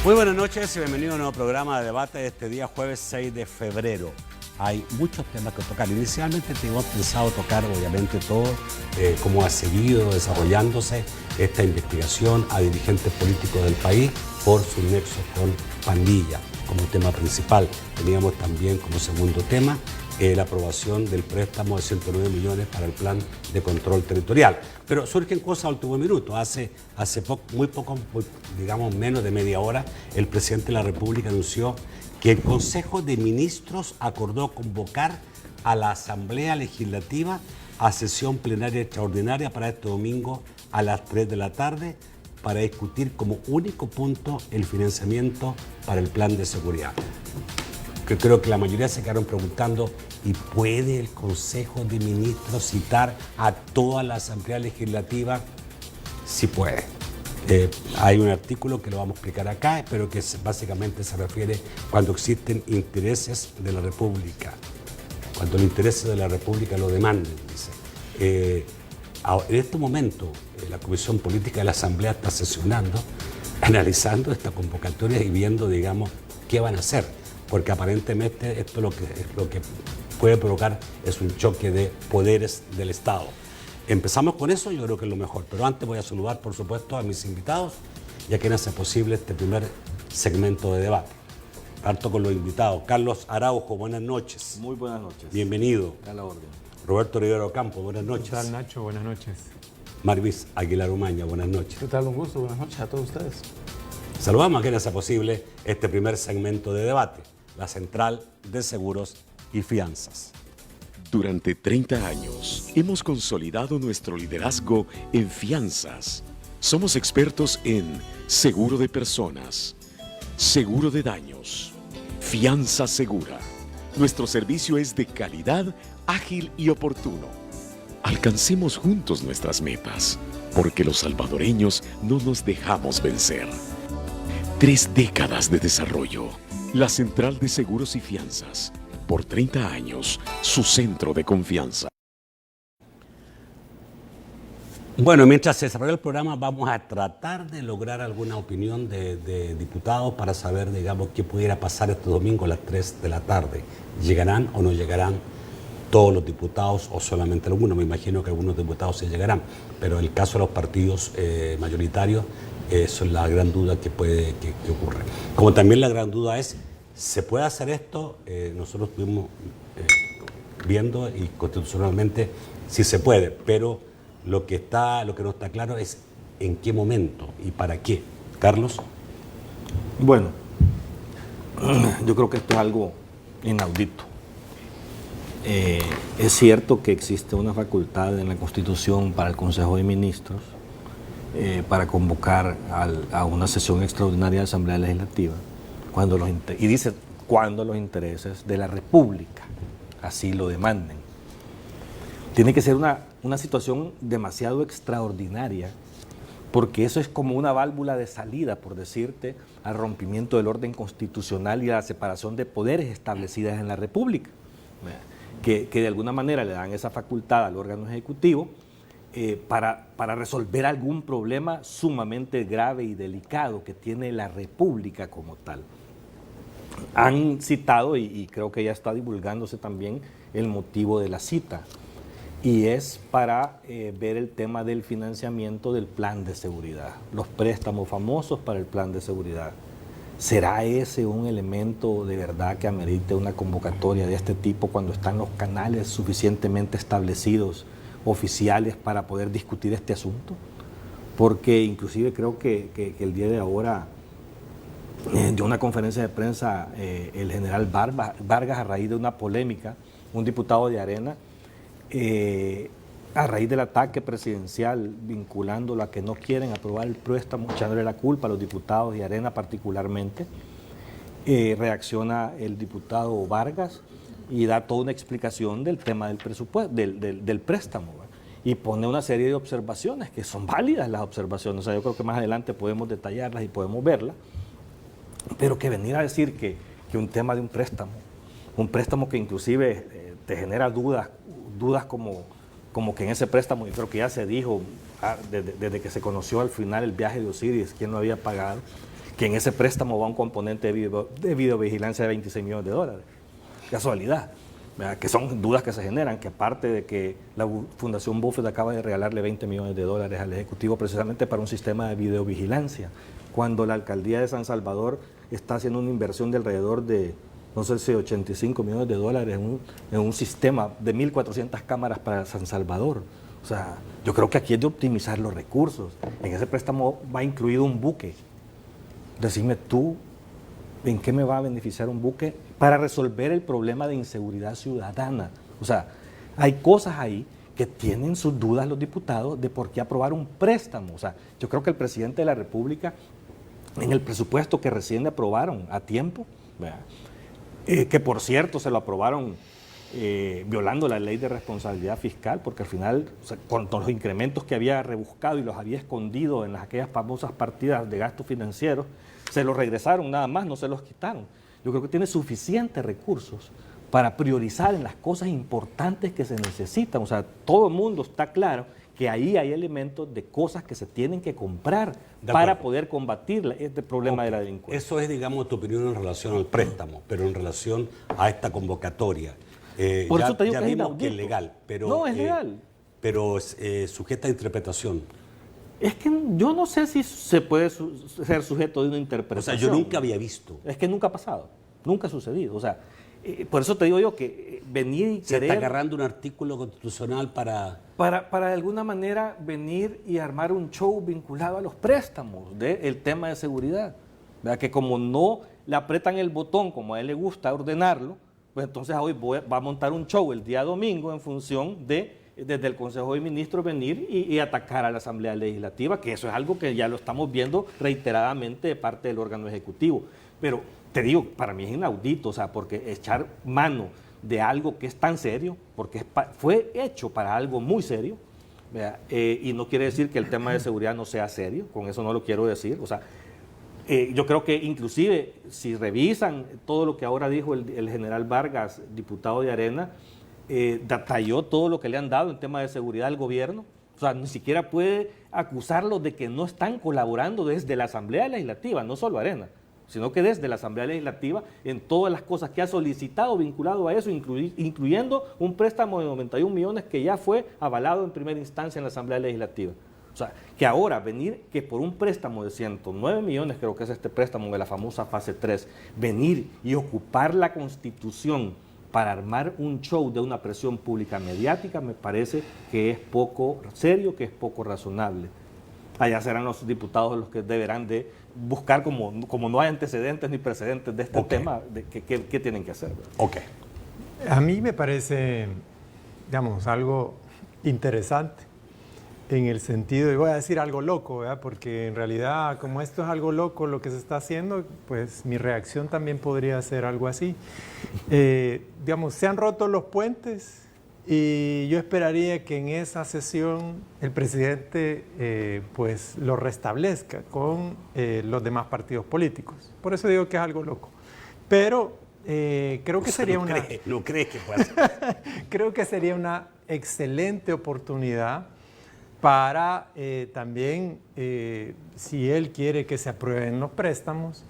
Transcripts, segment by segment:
Muy buenas noches y bienvenido a un nuevo programa de debate de este día jueves 6 de febrero. Hay muchos temas que tocar. Inicialmente teníamos pensado tocar obviamente todo, cómo ha seguido desarrollándose esta investigación a dirigentes políticos del país por sus nexos con pandillas como tema principal. Teníamos también como segundo tema la aprobación del préstamo de 109 millones para el plan de control territorial. Pero surgen cosas al último minuto. Muy poco, digamos menos de media hora, el presidente de la República anunció que el Consejo de Ministros acordó convocar a la Asamblea Legislativa a sesión plenaria extraordinaria para este domingo a las 3 de la tarde para discutir como único punto el financiamiento para el plan de seguridad. Que creo que la mayoría se quedaron preguntando, ¿y puede el Consejo de Ministros citar a toda la Asamblea Legislativa? Sí puede. Hay un artículo que lo vamos a explicar acá, pero que básicamente se refiere cuando existen intereses de la República, cuando los intereses de la República lo demanden, dice. En este momento, la Comisión Política de la Asamblea está sesionando, analizando esta convocatoria y viendo, digamos, qué van a hacer, porque aparentemente esto lo que puede provocar es un choque de poderes del Estado. Empezamos con eso, yo creo que es lo mejor, pero antes voy a saludar, por supuesto, a mis invitados y a quienes hace posible este primer segmento de debate. Parto con los invitados. Carlos Araujo, buenas noches. Muy buenas noches. Bienvenido. A la orden. Roberto Rivero Campo, buenas noches. ¿Qué tal, Nacho? Buenas noches. Marvis Aguilar Umaña, buenas noches. ¿Qué tal? Un gusto, buenas noches a todos ustedes. Saludamos a quienes hace posible este primer segmento de debate, la Central de Seguros y Fianzas. Durante 30 años hemos consolidado nuestro liderazgo en fianzas. Somos expertos en seguro de personas, seguro de daños, fianza segura. Nuestro servicio es de calidad, ágil y oportuno. Alcancemos juntos nuestras metas, porque los salvadoreños no nos dejamos vencer. 3 décadas de desarrollo. La Central de Seguros y Fianzas. Por 30 años, su centro de confianza. Bueno, mientras se desarrolla el programa, vamos a tratar de lograr alguna opinión de diputados para saber, digamos, qué pudiera pasar este domingo a las 3 de la tarde. ¿Llegarán o no llegarán todos los diputados o solamente algunos? Me imagino que algunos diputados sí llegarán, pero en el caso de los partidos mayoritarios, eso es la gran duda que ocurre. Como también la gran duda es, ¿se puede hacer esto? Nosotros estuvimos viendo y constitucionalmente sí se puede, pero lo que no está claro es en qué momento y para qué. Carlos. Bueno, yo creo que esto es algo inaudito. Es cierto que existe una facultad en la Constitución para el Consejo de Ministros para convocar a una sesión extraordinaria de Asamblea Legislativa, y dice cuando los intereses de la República así lo demanden. Tiene que ser una situación demasiado extraordinaria, porque eso es como una válvula de salida, por decirte, al rompimiento del orden constitucional y a la separación de poderes establecidas en la República, que de alguna manera le dan esa facultad al órgano ejecutivo para resolver algún problema sumamente grave y delicado que tiene la República como tal. Han citado, y creo que ya está divulgándose también, el motivo de la cita, y es para ver el tema del financiamiento del plan de seguridad, los préstamos famosos para el plan de seguridad. ¿Será ese un elemento de verdad que amerite una convocatoria de este tipo cuando están los canales suficientemente establecidos, oficiales, para poder discutir este asunto? Porque inclusive creo que el día de ahora dio una conferencia de prensa el general Vargas a raíz de una polémica, un diputado de Arena, a raíz del ataque presidencial vinculándolo a que no quieren aprobar el préstamo, echándole la culpa a los diputados de Arena particularmente. Reacciona el diputado Vargas y da toda una explicación del tema del presupuesto, del préstamo, ¿verdad? Y pone una serie de observaciones que son válidas las observaciones. O sea, yo creo que más adelante podemos detallarlas y podemos verlas, pero que venir a decir que un tema de un préstamo que inclusive te genera dudas como que en ese préstamo, yo creo que ya se dijo desde que se conoció al final el viaje de Osiris, quién lo había pagado, que en ese préstamo va un componente de videovigilancia de 26 millones de dólares. Casualidad, ¿verdad? Que son dudas que se generan, que aparte de que la Fundación Buffett acaba de regalarle 20 millones de dólares al Ejecutivo precisamente para un sistema de videovigilancia, cuando la Alcaldía de San Salvador está haciendo una inversión de alrededor de, no sé si 85 millones de dólares en un sistema de 1.400 cámaras para San Salvador. O sea, yo creo que aquí es de optimizar los recursos. En ese préstamo va incluido un buque. Decime tú, ¿en qué me va a beneficiar un buque para resolver el problema de inseguridad ciudadana? O sea, hay cosas ahí que tienen sus dudas los diputados de por qué aprobar un préstamo. O sea, yo creo que el presidente de la República, en el presupuesto que recién aprobaron a tiempo, que por cierto se lo aprobaron violando la ley de responsabilidad fiscal, porque al final, o sea, con los incrementos que había rebuscado y los había escondido en aquellas famosas partidas de gastos financieros, se los regresaron nada más, no se los quitaron. Yo creo que tiene suficientes recursos para priorizar en las cosas importantes que se necesitan. O sea, todo el mundo está claro que ahí hay elementos de cosas que se tienen que comprar para poder combatir este problema de la delincuencia. Eso es, digamos, tu opinión en relación al préstamo, pero en relación a esta convocatoria. Por eso te digo ya que es vimos inaudito. que es legal, pero, no, es legal. Pero sujeta a interpretación. Es que yo no sé si se puede ser sujeto de una interpretación. O sea, yo nunca había visto. Es que nunca ha pasado, nunca ha sucedido. O sea, por eso te digo yo que venir y Se querer... está agarrando un artículo constitucional para de alguna manera venir y armar un show vinculado a los préstamos del tema de seguridad. ¿Verdad? Que como no le apretan el botón como a él le gusta ordenarlo, pues entonces hoy va a montar un show el día domingo en función de, desde el Consejo de Ministros, venir y atacar a la Asamblea Legislativa, que eso es algo que ya lo estamos viendo reiteradamente de parte del órgano ejecutivo. Pero te digo, para mí es inaudito, o sea, porque echar mano de algo que es tan serio, porque fue hecho para algo muy serio, y no quiere decir que el tema de seguridad no sea serio, con eso no lo quiero decir, o sea, yo creo que inclusive si revisan todo lo que ahora dijo el general Vargas, diputado de Arena, detalló todo lo que le han dado en tema de seguridad al gobierno. O sea, ni siquiera puede acusarlos de que no están colaborando desde la Asamblea Legislativa, no solo Arena, sino que desde la Asamblea Legislativa en todas las cosas que ha solicitado vinculado a eso, incluyendo un préstamo de 91 millones que ya fue avalado en primera instancia en la Asamblea Legislativa. O sea, que ahora venir, que por un préstamo de 109 millones, creo que es este préstamo de la famosa fase 3, venir y ocupar la Constitución para armar un show de una presión pública mediática, me parece que es poco serio, que es poco razonable. Allá serán los diputados los que deberán de buscar, como no hay antecedentes ni precedentes de este tema, de qué tienen que hacer. Ok. A mí me parece, digamos, algo interesante en el sentido, y voy a decir algo loco, ¿verdad? Porque en realidad, como esto es algo loco lo que se está haciendo, pues mi reacción también podría ser algo así. Digamos, se han roto los puentes y yo esperaría que en esa sesión el presidente pues lo restablezca con los demás partidos políticos. Por eso digo que es algo loco. Pero creo que sería ¿No crees que pueda ser? Creo que sería una excelente oportunidad para también, si él quiere que se aprueben los préstamos,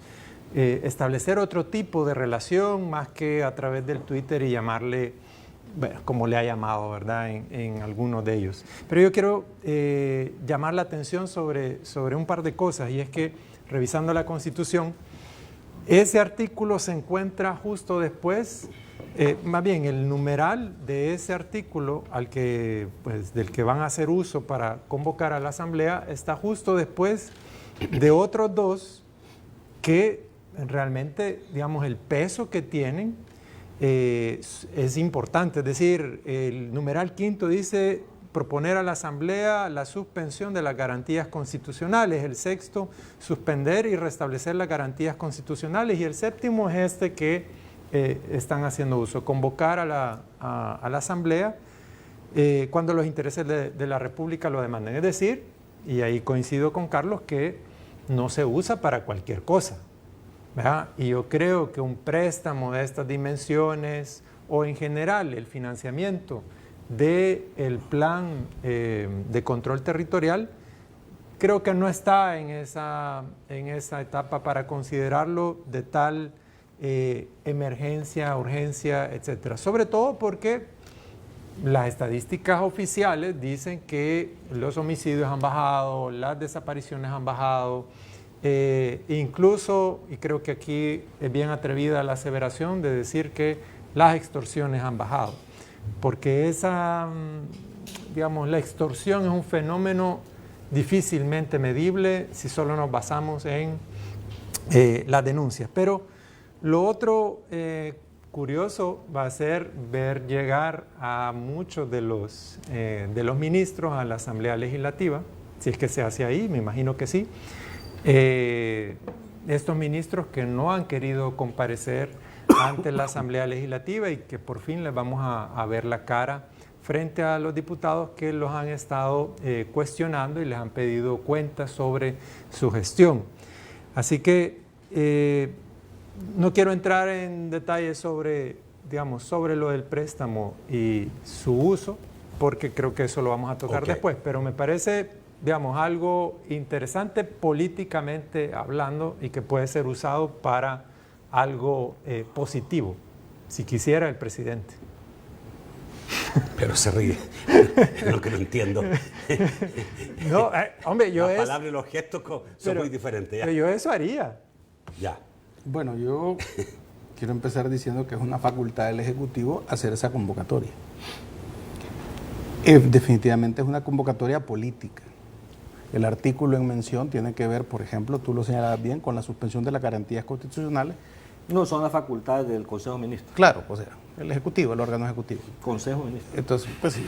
establecer otro tipo de relación más que a través del Twitter y llamarle, bueno, como le ha llamado, ¿verdad?, en algunos de ellos. Pero yo quiero llamar la atención sobre un par de cosas, y es que, revisando la Constitución, ese artículo se encuentra justo después, más bien el numeral de ese artículo del que van a hacer uso para convocar a la Asamblea está justo después de otros dos que realmente, digamos, el peso que tienen es importante. Es decir, el numeral quinto dice proponer a la Asamblea la suspensión de las garantías constitucionales, el sexto, suspender y restablecer las garantías constitucionales, y el séptimo es este que están haciendo uso, convocar a la Asamblea cuando los intereses de la República lo demanden. Es decir, y ahí coincido con Carlos, que no se usa para cualquier cosa, ¿verdad? Y yo creo que un préstamo de estas dimensiones, o en general el financiamiento del plan de control territorial, creo que no está en esa etapa para considerarlo de tal emergencia, urgencia, etcétera. Sobre todo porque las estadísticas oficiales dicen que los homicidios han bajado, las desapariciones han bajado, incluso, y creo que aquí es bien atrevida la aseveración de decir que las extorsiones han bajado, porque la extorsión es un fenómeno difícilmente medible si solo nos basamos en las denuncias. Pero lo otro curioso va a ser ver llegar a muchos de los ministros a la Asamblea Legislativa, si es que se hace ahí, me imagino que sí. Estos ministros que no han querido comparecer ante la Asamblea Legislativa y que por fin les vamos a ver la cara frente a los diputados que los han estado cuestionando y les han pedido cuentas sobre su gestión. Así que no quiero entrar en detalles sobre lo del préstamo y su uso, porque creo que eso lo vamos a tocar después, pero me parece, algo interesante políticamente hablando y que puede ser usado para algo positivo, si quisiera el presidente. Pero se ríe, es lo que no entiendo. No, hombre, yo Las palabras y los gestos son muy diferentes. Pero yo eso haría. Ya. Bueno, yo quiero empezar diciendo que es una facultad del Ejecutivo hacer esa convocatoria. Definitivamente es una convocatoria política. El artículo en mención tiene que ver, por ejemplo, tú lo señalabas bien, con la suspensión de las garantías constitucionales. No, son las facultades del Consejo de Ministros. Claro, o sea, el Ejecutivo, el órgano ejecutivo. Consejo de Ministros. Entonces, pues sí,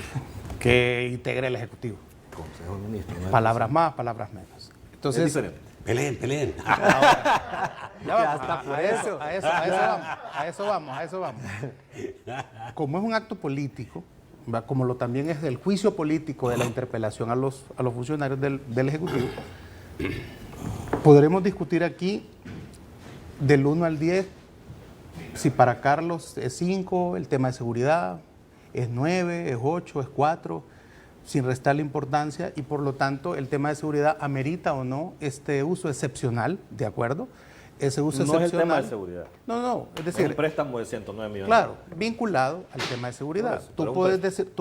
que integre el Ejecutivo. Consejo de Ministros. ¿No? Palabras más, palabras menos. Entonces, es diferente. Peleen. A eso vamos. Como es un acto político, como también es el juicio político de la interpelación a los funcionarios del Ejecutivo, podremos discutir aquí del 1 al 10, si para Carlos es 5, el tema de seguridad, es 9, es 8, es 4, sin restarle importancia, y por lo tanto el tema de seguridad amerita o no este uso excepcional, ¿de acuerdo? Ese uso no excepcional. Es el tema de seguridad. No, es decir, el préstamo de 109 millones. Claro, vinculado al tema de seguridad. Tú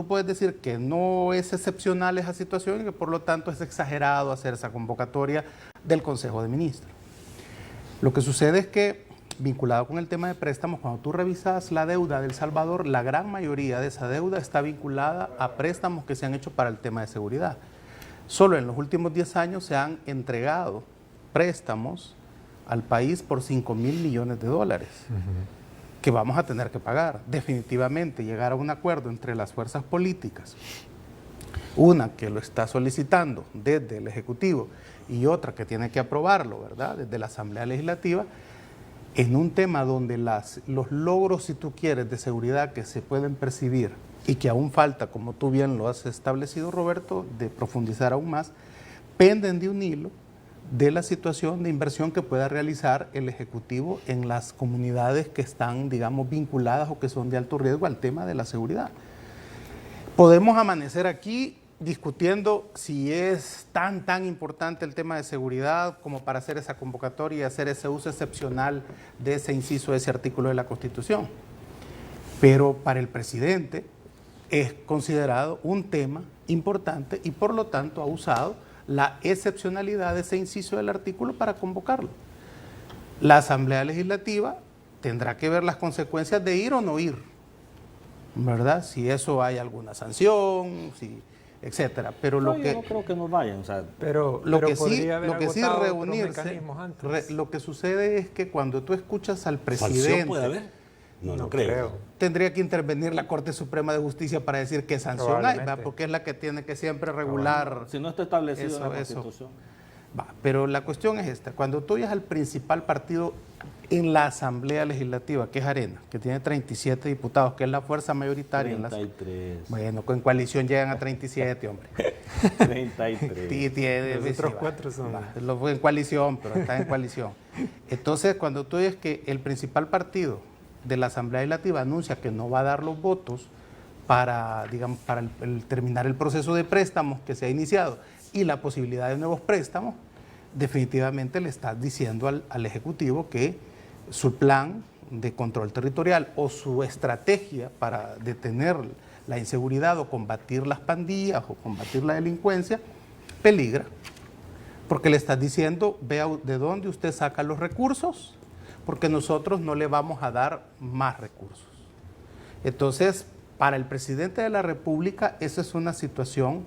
puedes decir que no es excepcional esa situación y que por lo tanto es exagerado hacer esa convocatoria del Consejo de Ministros. Lo que sucede es que, vinculado con el tema de préstamos, cuando tú revisas la deuda de El Salvador, la gran mayoría de esa deuda está vinculada a préstamos que se han hecho para el tema de seguridad. Solo en los últimos 10 años se han entregado préstamos al país por $5,000 millones que vamos a tener que pagar. Definitivamente llegar a un acuerdo entre las fuerzas políticas, una que lo está solicitando desde el Ejecutivo y otra que tiene que aprobarlo, ¿verdad?, desde la Asamblea Legislativa, en un tema donde los logros, si tú quieres, de seguridad que se pueden percibir y que aún falta, como tú bien lo has establecido, Roberto, de profundizar aún más, penden de un hilo de la situación de inversión que pueda realizar el Ejecutivo en las comunidades que están, vinculadas o que son de alto riesgo al tema de la seguridad. Podemos amanecer aquí discutiendo si es tan importante el tema de seguridad como para hacer esa convocatoria y hacer ese uso excepcional de ese inciso, de ese artículo de la Constitución. Pero para el presidente es considerado un tema importante y por lo tanto ha usado la excepcionalidad de ese inciso del artículo para convocarlo. La Asamblea Legislativa tendrá que ver las consecuencias de ir o no ir, ¿verdad? Si eso hay alguna sanción, etcétera. Pero yo no creo que no vayan, pero lo que sí reunirse, lo que sucede es que cuando tú escuchas al presidente, ¿Sanción puede haber? No creo. Tendría que intervenir la Corte Suprema de Justicia para decir qué sanción hay, ¿va? Porque es la que tiene que siempre regular. Si no está establecido en la Constitución. Pero la cuestión es esta: cuando tú oyes al principal partido en la Asamblea Legislativa, que es Arena, que tiene 37 diputados, que es la fuerza mayoritaria. 33. Bueno, con coalición llegan a 37, hombre. 33. Los otros 4 son. En coalición, pero está en coalición. Entonces, cuando tú oyes que el principal partido de la Asamblea Legislativa anuncia que no va a dar los votos para terminar el proceso de préstamos que se ha iniciado y la posibilidad de nuevos préstamos, definitivamente le está diciendo al Ejecutivo que su plan de control territorial o su estrategia para detener la inseguridad o combatir las pandillas o combatir la delincuencia peligra, porque le estás diciendo, vea de dónde usted saca los recursos, porque nosotros no le vamos a dar más recursos. Entonces, para el presidente de la República, esa es una situación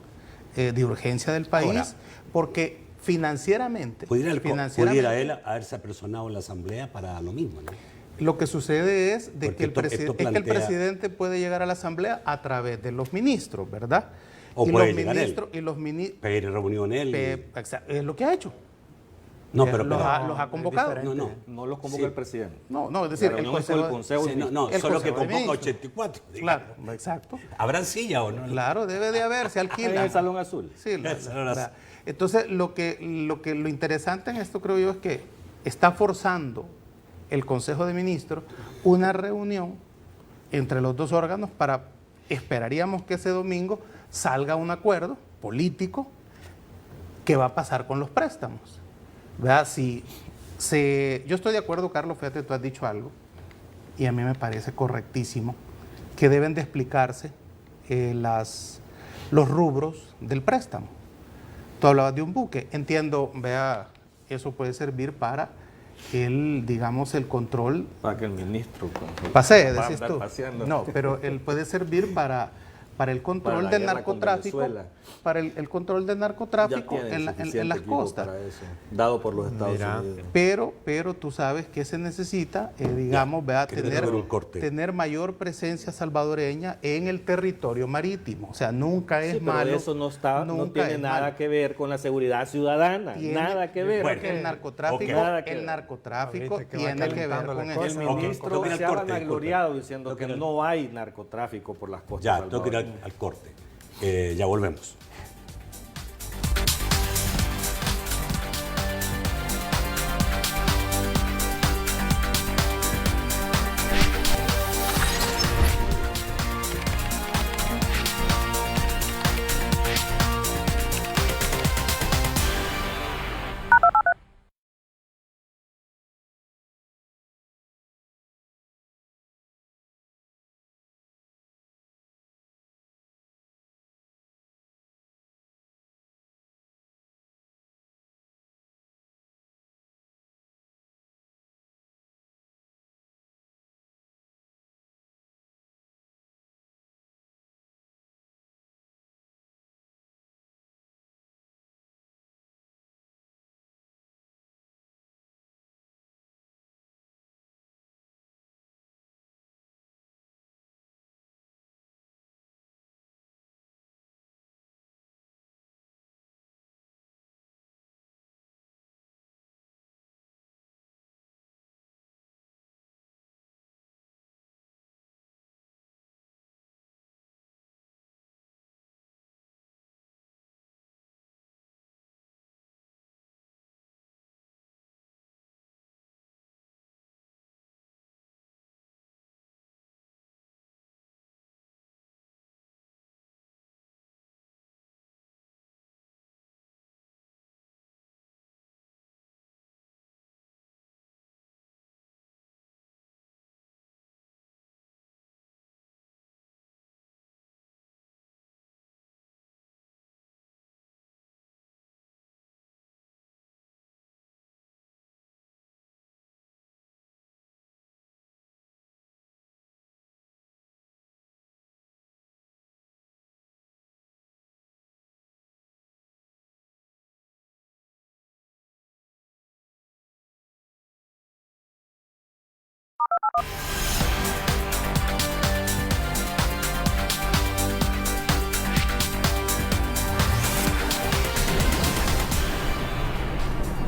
de urgencia del país, ahora, porque financieramente... ¿Pudiera él haberse apersonado en la Asamblea para lo mismo, ¿no? Lo que sucede es de que el presidente puede llegar a la Asamblea a través de los ministros, ¿verdad? O y puede los llegar ministros, él. Y los ministros... Pedir reunión él. Es lo que ha hecho. No, pero los ha convocado. No los convoca el presidente. No, es decir, el Consejo solo que convoca 84. Digamos. Claro, exacto. ¿Habrán silla o no? Claro, debe de haber, se alquila. En el Salón Azul. Sí, entonces, lo interesante en esto, creo yo, es que está forzando el Consejo de Ministros una reunión entre los dos órganos para, esperaríamos que ese domingo salga un acuerdo político que va a pasar con los préstamos. ¿Verdad? Yo estoy de acuerdo, Carlos, fíjate, tú has dicho algo, y a mí me parece correctísimo, que deben de explicarse los rubros del préstamo. Tú hablabas de un buque, entiendo, vea, eso puede servir para el control... Para que el ministro... Pasee, decís tú. No, pero él puede servir para el control del narcotráfico, para el control del narcotráfico en las costas. Para eso, dado por los Estados Unidos. Pero tú sabes que se necesita, tener mayor presencia salvadoreña en el territorio marítimo. O sea, nunca es malo. Pero eso no tiene nada que ver con la seguridad ciudadana. Nada que ver. Porque el narcotráfico tiene que ver con eso. El ministro se ha vanagloriado diciendo que no hay narcotráfico por las costas. Ya, tengo que ir al corte. Ya volvemos.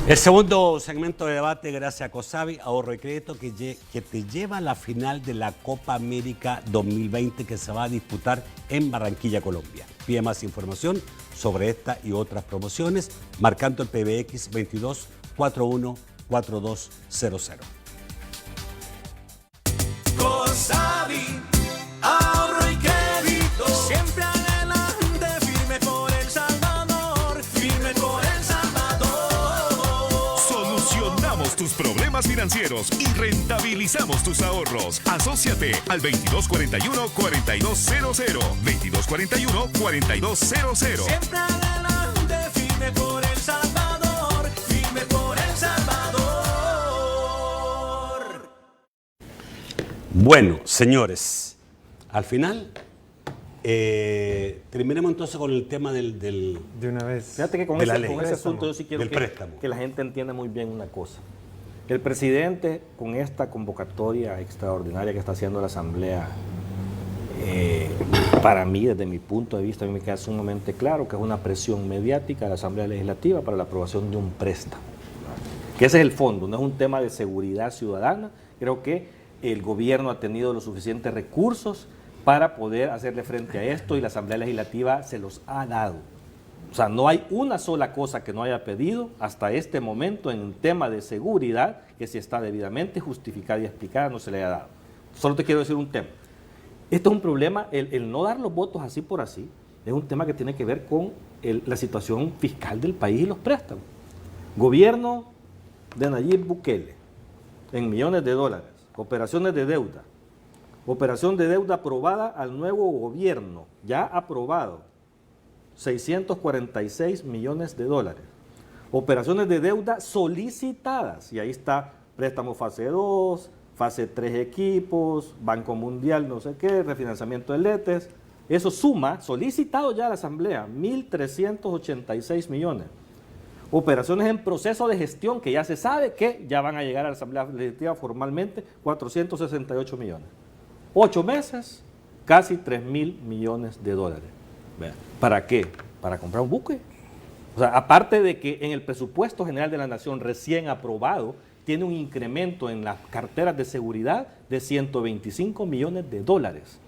El segundo segmento de debate, gracias a Cosavi, ahorro y crédito, que te lleva a la final de la Copa América 2020 que se va a disputar en Barranquilla, Colombia. Pide más información sobre esta y otras promociones marcando el PBX 22 41 4200. Cosavi, ahorro y crédito, siempre adelante, firme por El Salvador, firme financieros y rentabilizamos tus ahorros. Asóciate al 2241-4200. 2241-4200. Siempre adelante, firme por El Salvador, firme por El Salvador. Bueno, señores, al final, terminemos entonces con el tema del De una vez. Fíjate que con de la ese, ley. con ese asunto yo sí quiero Del préstamo. que la gente entienda muy bien una cosa. El presidente, con esta convocatoria extraordinaria que está haciendo la Asamblea, para mí, desde mi punto de vista, a mí me queda sumamente claro que es una presión mediática de la Asamblea Legislativa para la aprobación de un préstamo. Que ese es el fondo, no es un tema de seguridad ciudadana. Creo que el gobierno ha tenido los suficientes recursos para poder hacerle frente a esto y la Asamblea Legislativa se los ha dado. O sea, no hay una sola cosa que no haya pedido hasta este momento en un tema de seguridad que si está debidamente justificada y explicada no se le haya dado. Solo te quiero decir un tema. Esto es un problema, el no dar los votos así por así, es un tema que tiene que ver con la situación fiscal del país y los préstamos. Gobierno de Nayib Bukele, en millones de dólares, operaciones de deuda. Operación de deuda aprobada al nuevo gobierno, ya aprobado, 646 millones de dólares. Operaciones de deuda solicitadas, y ahí está préstamo fase 2, fase 3 equipos, Banco Mundial, no sé qué, refinanciamiento de letes. Eso suma, solicitado ya a la Asamblea, 1.386 millones. Operaciones en proceso de gestión, que ya se sabe que ya van a llegar a la Asamblea Legislativa formalmente, 468 millones. 8 meses, casi 3.000 millones de dólares. ¿Para qué? Para comprar un buque. O sea, aparte de que en el presupuesto general de la Nación recién aprobado, tiene un incremento en las carteras de seguridad de 125 millones de dólares.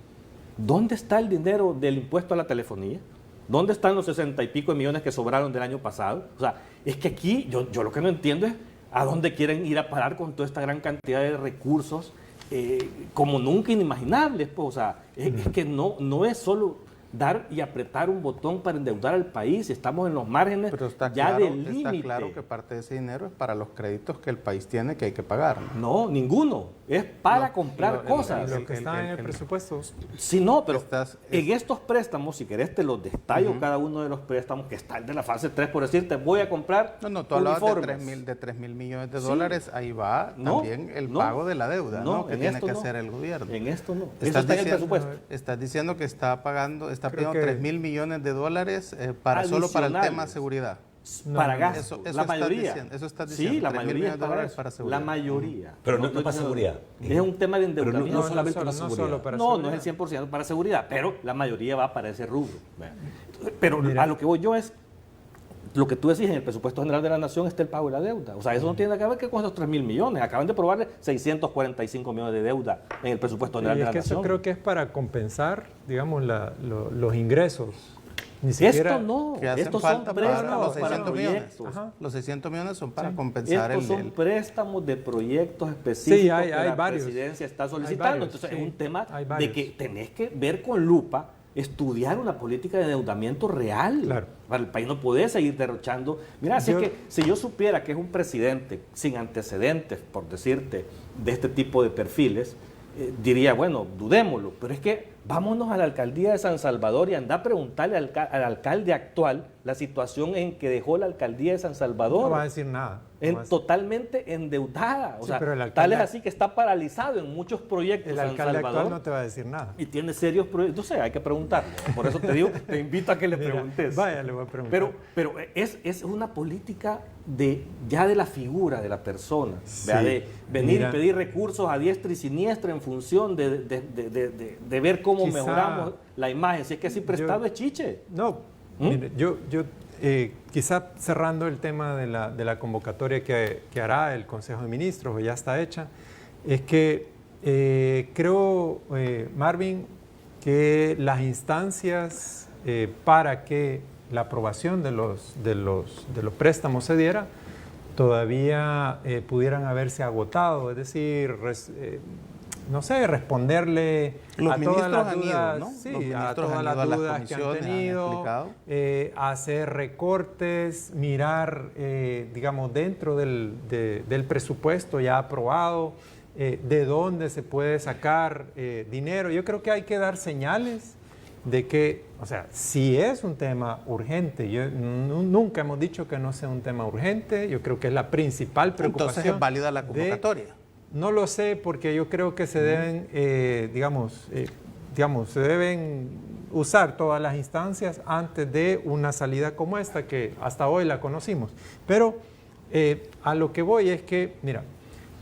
¿Dónde está el dinero del impuesto a la telefonía? ¿Dónde están los 60 y pico de millones que sobraron del año pasado? O sea, es que aquí yo lo que no entiendo es a dónde quieren ir a parar con toda esta gran cantidad de recursos como nunca inimaginables. Pues, o sea, es que no es solo dar y apretar un botón para endeudar al país, estamos en los márgenes Pero está ya claro, del límite. está claro que parte de ese dinero es para los créditos que el país tiene que hay que pagar. No, ninguno. Es para comprar cosas. Lo que está en el presupuesto. Sí, no, pero Estás- en estos préstamos, si querés te los detallo cada uno de los préstamos, que está el de la fase 3, por decirte, voy a comprar No, tú hablabas uniformes. de 3.000 millones de Sí. dólares, ahí va No, también el no. pago de la deuda, ¿no? Que en tiene esto que no. hacer el gobierno. En esto no. Eso Estás está en el diciendo, presupuesto. estás diciendo que está Creo pidiendo que- 3.000 millones de dólares solo para el Adicionales. tema seguridad. Para no, gasto, eso la estás mayoría. diciendo, eso estás Sí, diciendo, la 3.000 mayoría millones es de para dólares eso. para La seguridad. mayoría. Pero no estoy para diciendo- seguridad. Es un tema de Pero endeudamiento. no solamente para no seguridad. solo para No, no seguridad. es el 100% para seguridad, pero la mayoría va para ese rubro. Pero Mira. a lo que voy yo es, lo que tú decís, en el presupuesto general de la Nación está el pago de la deuda. O sea, eso no tiene nada que ver que con esos 3.000 millones. Acaban de aprobarle 645 millones de deuda en el presupuesto general Y de es la que Nación. eso creo que es para compensar, digamos, los ingresos. Ni Esto siquiera, no, Que hacen estos son falta para préstamos los para 600 millones. proyectos. Ajá. Los 600 millones son para compensar Estos son el préstamos de proyectos específicos Sí, hay que la varios. presidencia está Hay solicitando. varios, Entonces sí, es un tema hay de varios. que tenés que ver con lupa, estudiar una política de endeudamiento real. Claro. Para el país no puede seguir derrochando. Mira, Yo- si yo supiera que es un presidente sin antecedentes, por decirte, de este tipo de perfiles, diría, bueno, dudémoslo. Pero es que vámonos a la alcaldía de San Salvador y anda a preguntarle al alcalde actual la situación en que dejó la alcaldía de San Salvador. no va a decir nada. No va a decir- Totalmente endeudada. O Sí, sea, pero el alcalde- tal es así que está paralizado en muchos proyectos el San alcalde Salvador. actual no te va a decir nada. Y tiene serios proyectos. No sé, hay que preguntarle. Por eso te digo, te invito a que le Mira, preguntes. vaya, le voy a preguntar. Pero es una política ya de la figura de la persona, Sí, ¿verdad? De venir mira. y pedir recursos a diestra y siniestra en función de ver cómo Quizá- mejoramos la imagen. Si es que así prestado es chiche. No, mire, yo quizá cerrando el tema de la convocatoria que hará el Consejo de Ministros, o ya está hecha, es que creo, Marvin, que las instancias para que la aprobación de los préstamos se diera todavía pudieran haberse agotado, es decir, no sé, responderle Los a todas las ministros han ido, dudas, ¿no? sí, Los a ministros todas han las ido a las dudas que han comisiones, han tenido, explicado. hacer recortes, mirar, digamos, dentro del presupuesto ya aprobado, de dónde se puede sacar dinero. Yo creo que hay que dar señales de que, o sea, si es un tema urgente, nunca hemos dicho que no sea un tema urgente, yo creo que es la principal preocupación. Entonces es válida la convocatoria. No lo sé, porque yo creo que se deben, digamos, se deben usar todas las instancias antes de una salida como esta, que hasta hoy la conocimos. Pero a lo que voy es que, mira,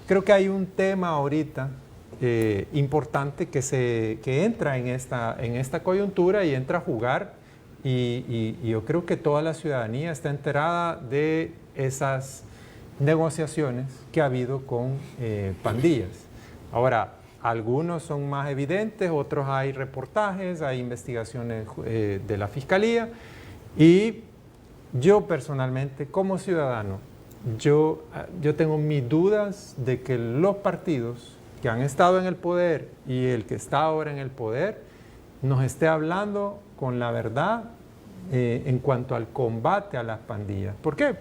creo que hay un tema ahorita importante que entra en esta coyuntura y entra a jugar, y yo creo que toda la ciudadanía está enterada de esas negociaciones que ha habido con pandillas. Ahora, algunos son más evidentes, otros hay reportajes, hay investigaciones de la Fiscalía, y yo personalmente, como ciudadano, yo tengo mis dudas de que los partidos que han estado en el poder y el que está ahora en el poder nos esté hablando con la verdad en cuanto al combate a las pandillas. ¿Por qué?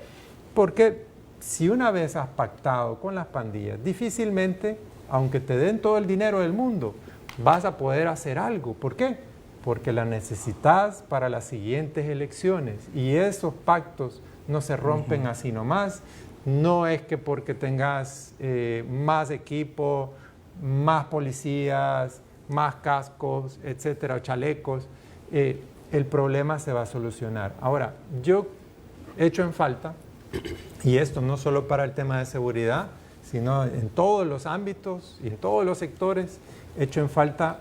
Porque si una vez has pactado con las pandillas, difícilmente, aunque te den todo el dinero del mundo, vas a poder hacer algo. ¿Por qué? Porque la necesitas para las siguientes elecciones, y esos pactos no se rompen así nomás. No es que porque tengas más equipo, más policías, más cascos, etcétera, o chalecos, el problema se va a solucionar. Ahora, yo echo en falta, y esto no solo para el tema de seguridad, sino en todos los ámbitos y en todos los sectores, echo en falta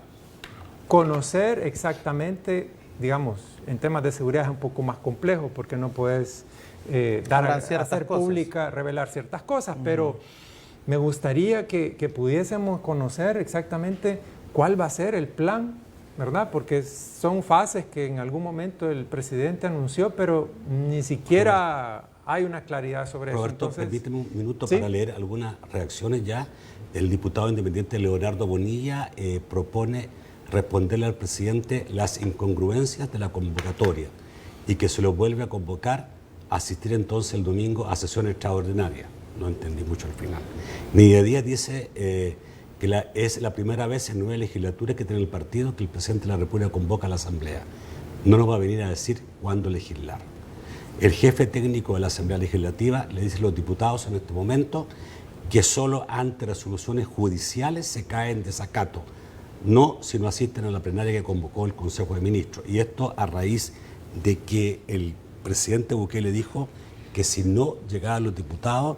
conocer exactamente, digamos, en temas de seguridad es un poco más complejo porque no puedes hacer pública, revelar ciertas cosas, pero me gustaría que pudiésemos conocer exactamente cuál va a ser el plan, ¿verdad? Porque son fases que en algún momento el presidente anunció, pero ni siquiera hay una claridad sobre Roberto, eso. permíteme un minuto ¿sí? para leer algunas reacciones ya. El diputado independiente Leonardo Bonilla propone responderle al presidente las incongruencias de la convocatoria y que se lo vuelve a convocar a asistir entonces el domingo a sesión extraordinaria. No entendí mucho al final. Miguel Díaz dice que es la primera vez en 9 legislaturas que tiene el partido que el presidente de la República convoca a la Asamblea. No nos va a venir a decir cuándo legislar. El jefe técnico de la Asamblea Legislativa le dice a los diputados en este momento que solo ante resoluciones judiciales se cae en desacato, no si no asisten a la plenaria que convocó el Consejo de Ministros. Y esto a raíz de que el presidente Bukele dijo que si no llegaban los diputados,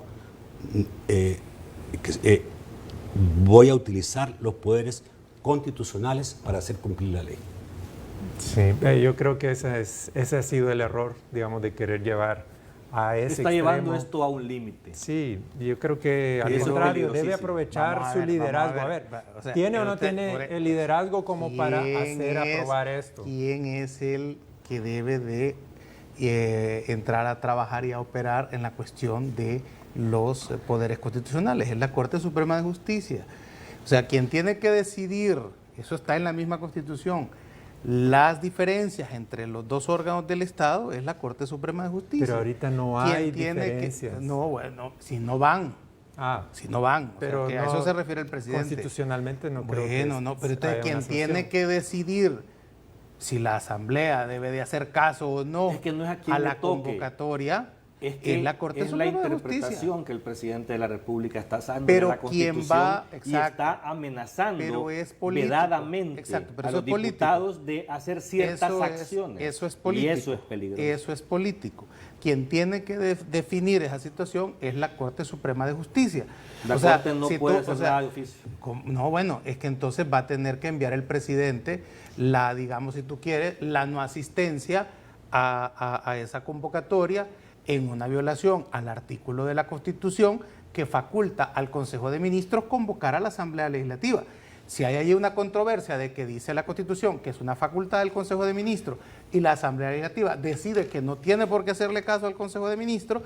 voy a utilizar los poderes constitucionales para hacer cumplir la ley. Sí, yo creo que ese ha sido el error, digamos, de querer llevar a ese Está extremo. llevando esto a un límite. Sí, yo creo que al eso es contrario, debe peligrosísimo. aprovechar su liderazgo. A ver, o sea, ¿tiene o no usted- tiene el liderazgo como para aprobar esto? ¿Quién es el que debe de entrar a trabajar y a operar en la cuestión de los poderes constitucionales? Es la Corte Suprema de Justicia. O sea, quien tiene que decidir, eso está en la misma Constitución, las diferencias entre los dos órganos del Estado es la Corte Suprema de Justicia. Pero ahorita no hay diferencias. No, bueno, si no van. Si no van, pero o sea, que no, a eso se refiere el presidente. Constitucionalmente no creo que Bueno, no, pero entonces haya quien una tiene sanción. que decidir si la Asamblea debe de hacer caso o no, Es que no es a quien a le la toque. convocatoria Es que la Corte es la Suprema de interpretación Justicia. que el presidente de la República está dando Pero de la ¿quién Constitución va? y Exacto. está amenazando Pero es político. vedadamente Exacto, pero a eso los es político. diputados de hacer ciertas acciones. Eso es político. Y eso es peligroso. Eso es político. Quien tiene que definir esa situación es la Corte Suprema de Justicia. La Corte no puede hacer nada de oficio. No, bueno, es que entonces va a tener que enviar el presidente digamos, si tú quieres, la no asistencia a esa convocatoria en una violación al artículo de la Constitución que faculta al Consejo de Ministros convocar a la Asamblea Legislativa. Si hay allí una controversia de que dice la Constitución que es una facultad del Consejo de Ministros y la Asamblea Legislativa decide que no tiene por qué hacerle caso al Consejo de Ministros,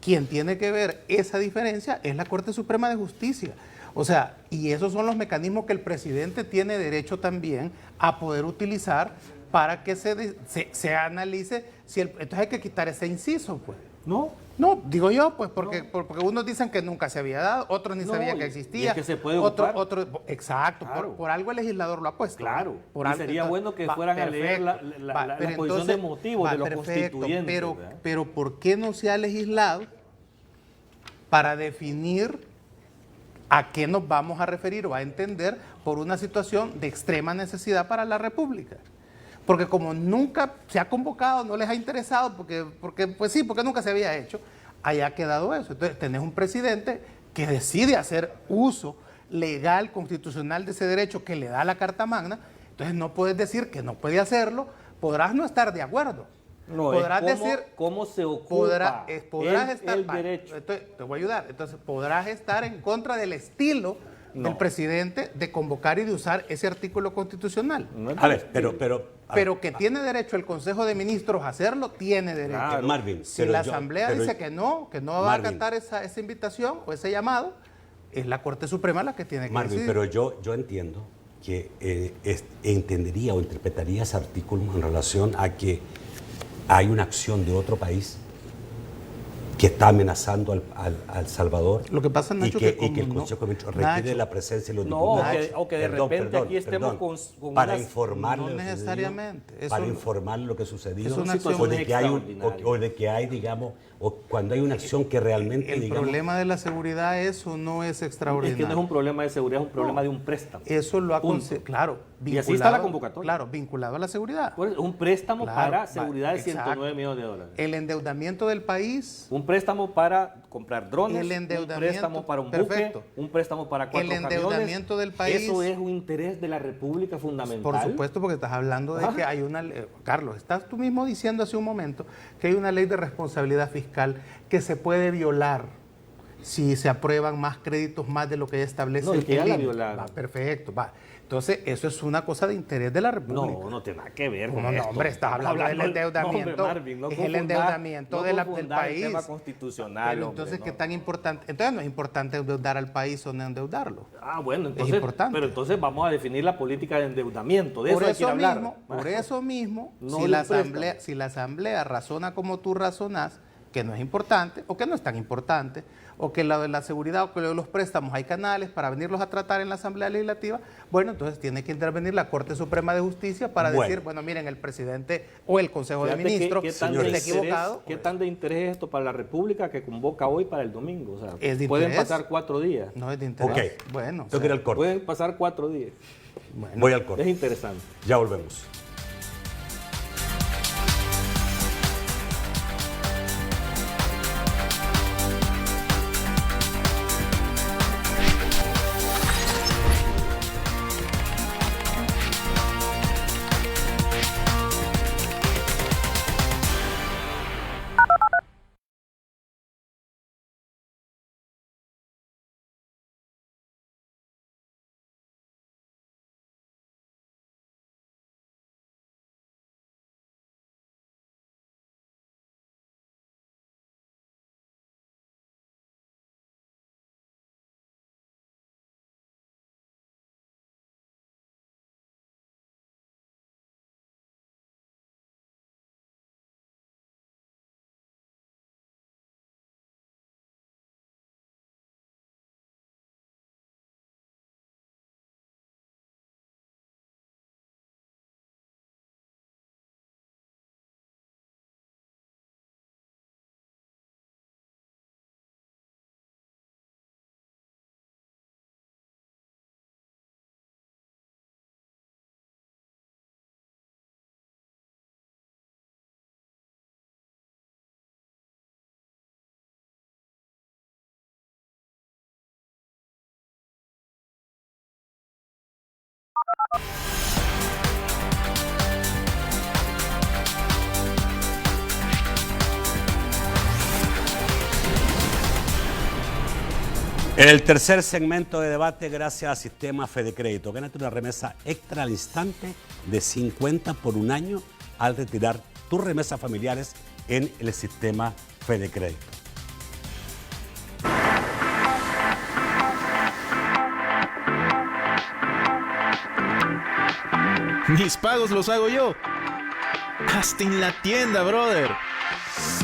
quien tiene que ver esa diferencia es la Corte Suprema de Justicia. O sea, y esos son los mecanismos que el presidente tiene derecho también a poder utilizar para que se analice si entonces hay que quitar ese inciso, pues. No, digo yo, pues, porque unos dicen que nunca se había dado, otros ni sabían que existía. Y es que se puede ocupar. Exacto, Claro. por algo el legislador lo ha puesto. Claro, Por y algo, sería bueno que fueran a leer la exposición de motivos de los constituyentes. ¿verdad? Pero ¿por qué no se ha legislado para definir a qué nos vamos a referir o a entender por una situación de extrema necesidad para la República? Porque como nunca se ha convocado, no les ha interesado, porque nunca se había hecho, haya quedado eso. Entonces tenés un presidente que decide hacer uso legal, constitucional de ese derecho que le da la Carta Magna, entonces no puedes decir que no puede hacerlo, podrás no estar de acuerdo. No, podrás es decir cómo se ocupa podrás estar, el derecho. Entonces, te voy a ayudar. Entonces podrás estar en contra del estilo del presidente de convocar y de usar ese artículo constitucional. A ver, Pero que tiene derecho el Consejo de Ministros a hacerlo, tiene derecho. Claro, Marvin, si la Asamblea dice que no va a Marvin, acatar esa invitación o ese llamado, es la Corte Suprema la que tiene que Marvin, decidir. pero yo entiendo que entendería o interpretaría ese artículo en relación a que hay una acción de otro país que está amenazando al Salvador. Lo que pasa, Nacho, y que como el no- Consejo de Ministros requiere Nacho, la presencia de los No, diputados. o que de repente aquí estemos con para unas- informarle no lo que sucedió, necesariamente. Eso para no- informarle lo que sucedió. Es una o acción de que hay extraordinaria. o de que hay, digamos, o cuando hay una acción que realmente, el digamos, problema de la seguridad, eso no es extraordinario. Es que no es un problema de seguridad, es un problema de un préstamo. Eso lo ha Punto. claro, Y así está la convocatoria. Claro, vinculado a la seguridad. Pues, un préstamo Claro, para seguridad de exacto. 109 millones de dólares. El endeudamiento del país, Un préstamo para comprar drones, El un endeudamiento, préstamo para un perfecto. buque, un préstamo para 4 El endeudamiento del país. Eso es un interés de la República fundamental. por supuesto, porque estás hablando de Ajá. que hay una ley. Carlos, estás tú mismo diciendo hace un momento que hay una ley de responsabilidad fiscal que se puede violar si se aprueban más créditos más de lo que ya establece No, y que ya el la INE. violaron. Va, perfecto, va. Entonces, eso es una cosa de interés de la República. No tiene nada que ver ¿Cómo con no, esto. hombre? Estás hablando del endeudamiento. No, hombre, Marvin, no es el confunda- endeudamiento no del confunda país. el tema constitucional, Pero hombre, entonces, no. ¿qué tan importante? Entonces, no es importante endeudar al país o no endeudarlo. Bueno, entonces, importante. pero entonces vamos a definir la política de endeudamiento. De Por eso hay que eso hablar. mismo, por eso mismo, No si, le la prestan. si la asamblea razona como tú razonás, que no es importante o que no es tan importante, o que la de la seguridad o que lo de los préstamos hay canales para venirlos a tratar en la Asamblea Legislativa, bueno, entonces tiene que intervenir la Corte Suprema de Justicia para Bueno. decir, bueno, miren, el presidente o el Consejo de Fíjate Ministros ¿qué está tan de equivocado. interés, ¿Qué tan de interés es esto para la República que convoca hoy para el domingo? O sea, Es de pueden interés. pasar 4 días. No es de interés. Ok. Bueno, Tengo que ir al corte. Pueden pasar 4 días. Voy al Es corte. interesante. Ya volvemos. En el tercer segmento de debate, gracias a Sistema Fedecrédito, gánate una remesa extra al instante de 50 por un año al retirar tus remesas familiares en el Sistema Fedecrédito. Mis pagos los hago yo. Hasta en la tienda, brother.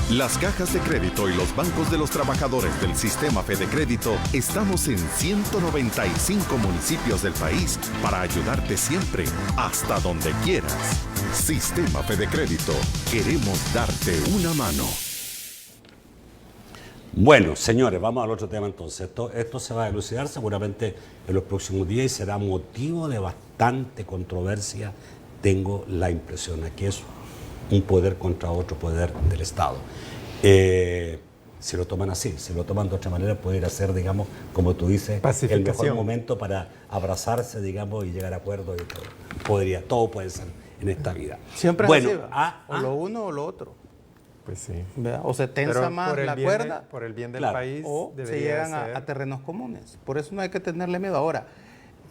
Las cajas de crédito y los bancos de los trabajadores del sistema FedeCrédito estamos en 195 municipios del país para ayudarte siempre, hasta donde quieras. Sistema FedeCrédito, queremos darte una mano. Bueno, señores, vamos al otro tema entonces. Esto se va a elucidar seguramente en los próximos días y será motivo de bastante controversia, tengo la impresión. Aquí es un poder contra otro poder del Estado. Si lo toman así, si lo toman de otra manera, puede ir a ser, digamos, como tú dices, el mejor momento para abrazarse, digamos, y llegar a acuerdos y todo. Todo puede ser en esta vida. Siempre bueno, es así, o lo uno o lo otro. Pues sí. ¿Verdad? O se tensa Pero más la cuerda, por el bien del Claro. país, o se debería llegan ser. a terrenos comunes. Por eso no hay que tenerle miedo. Ahora,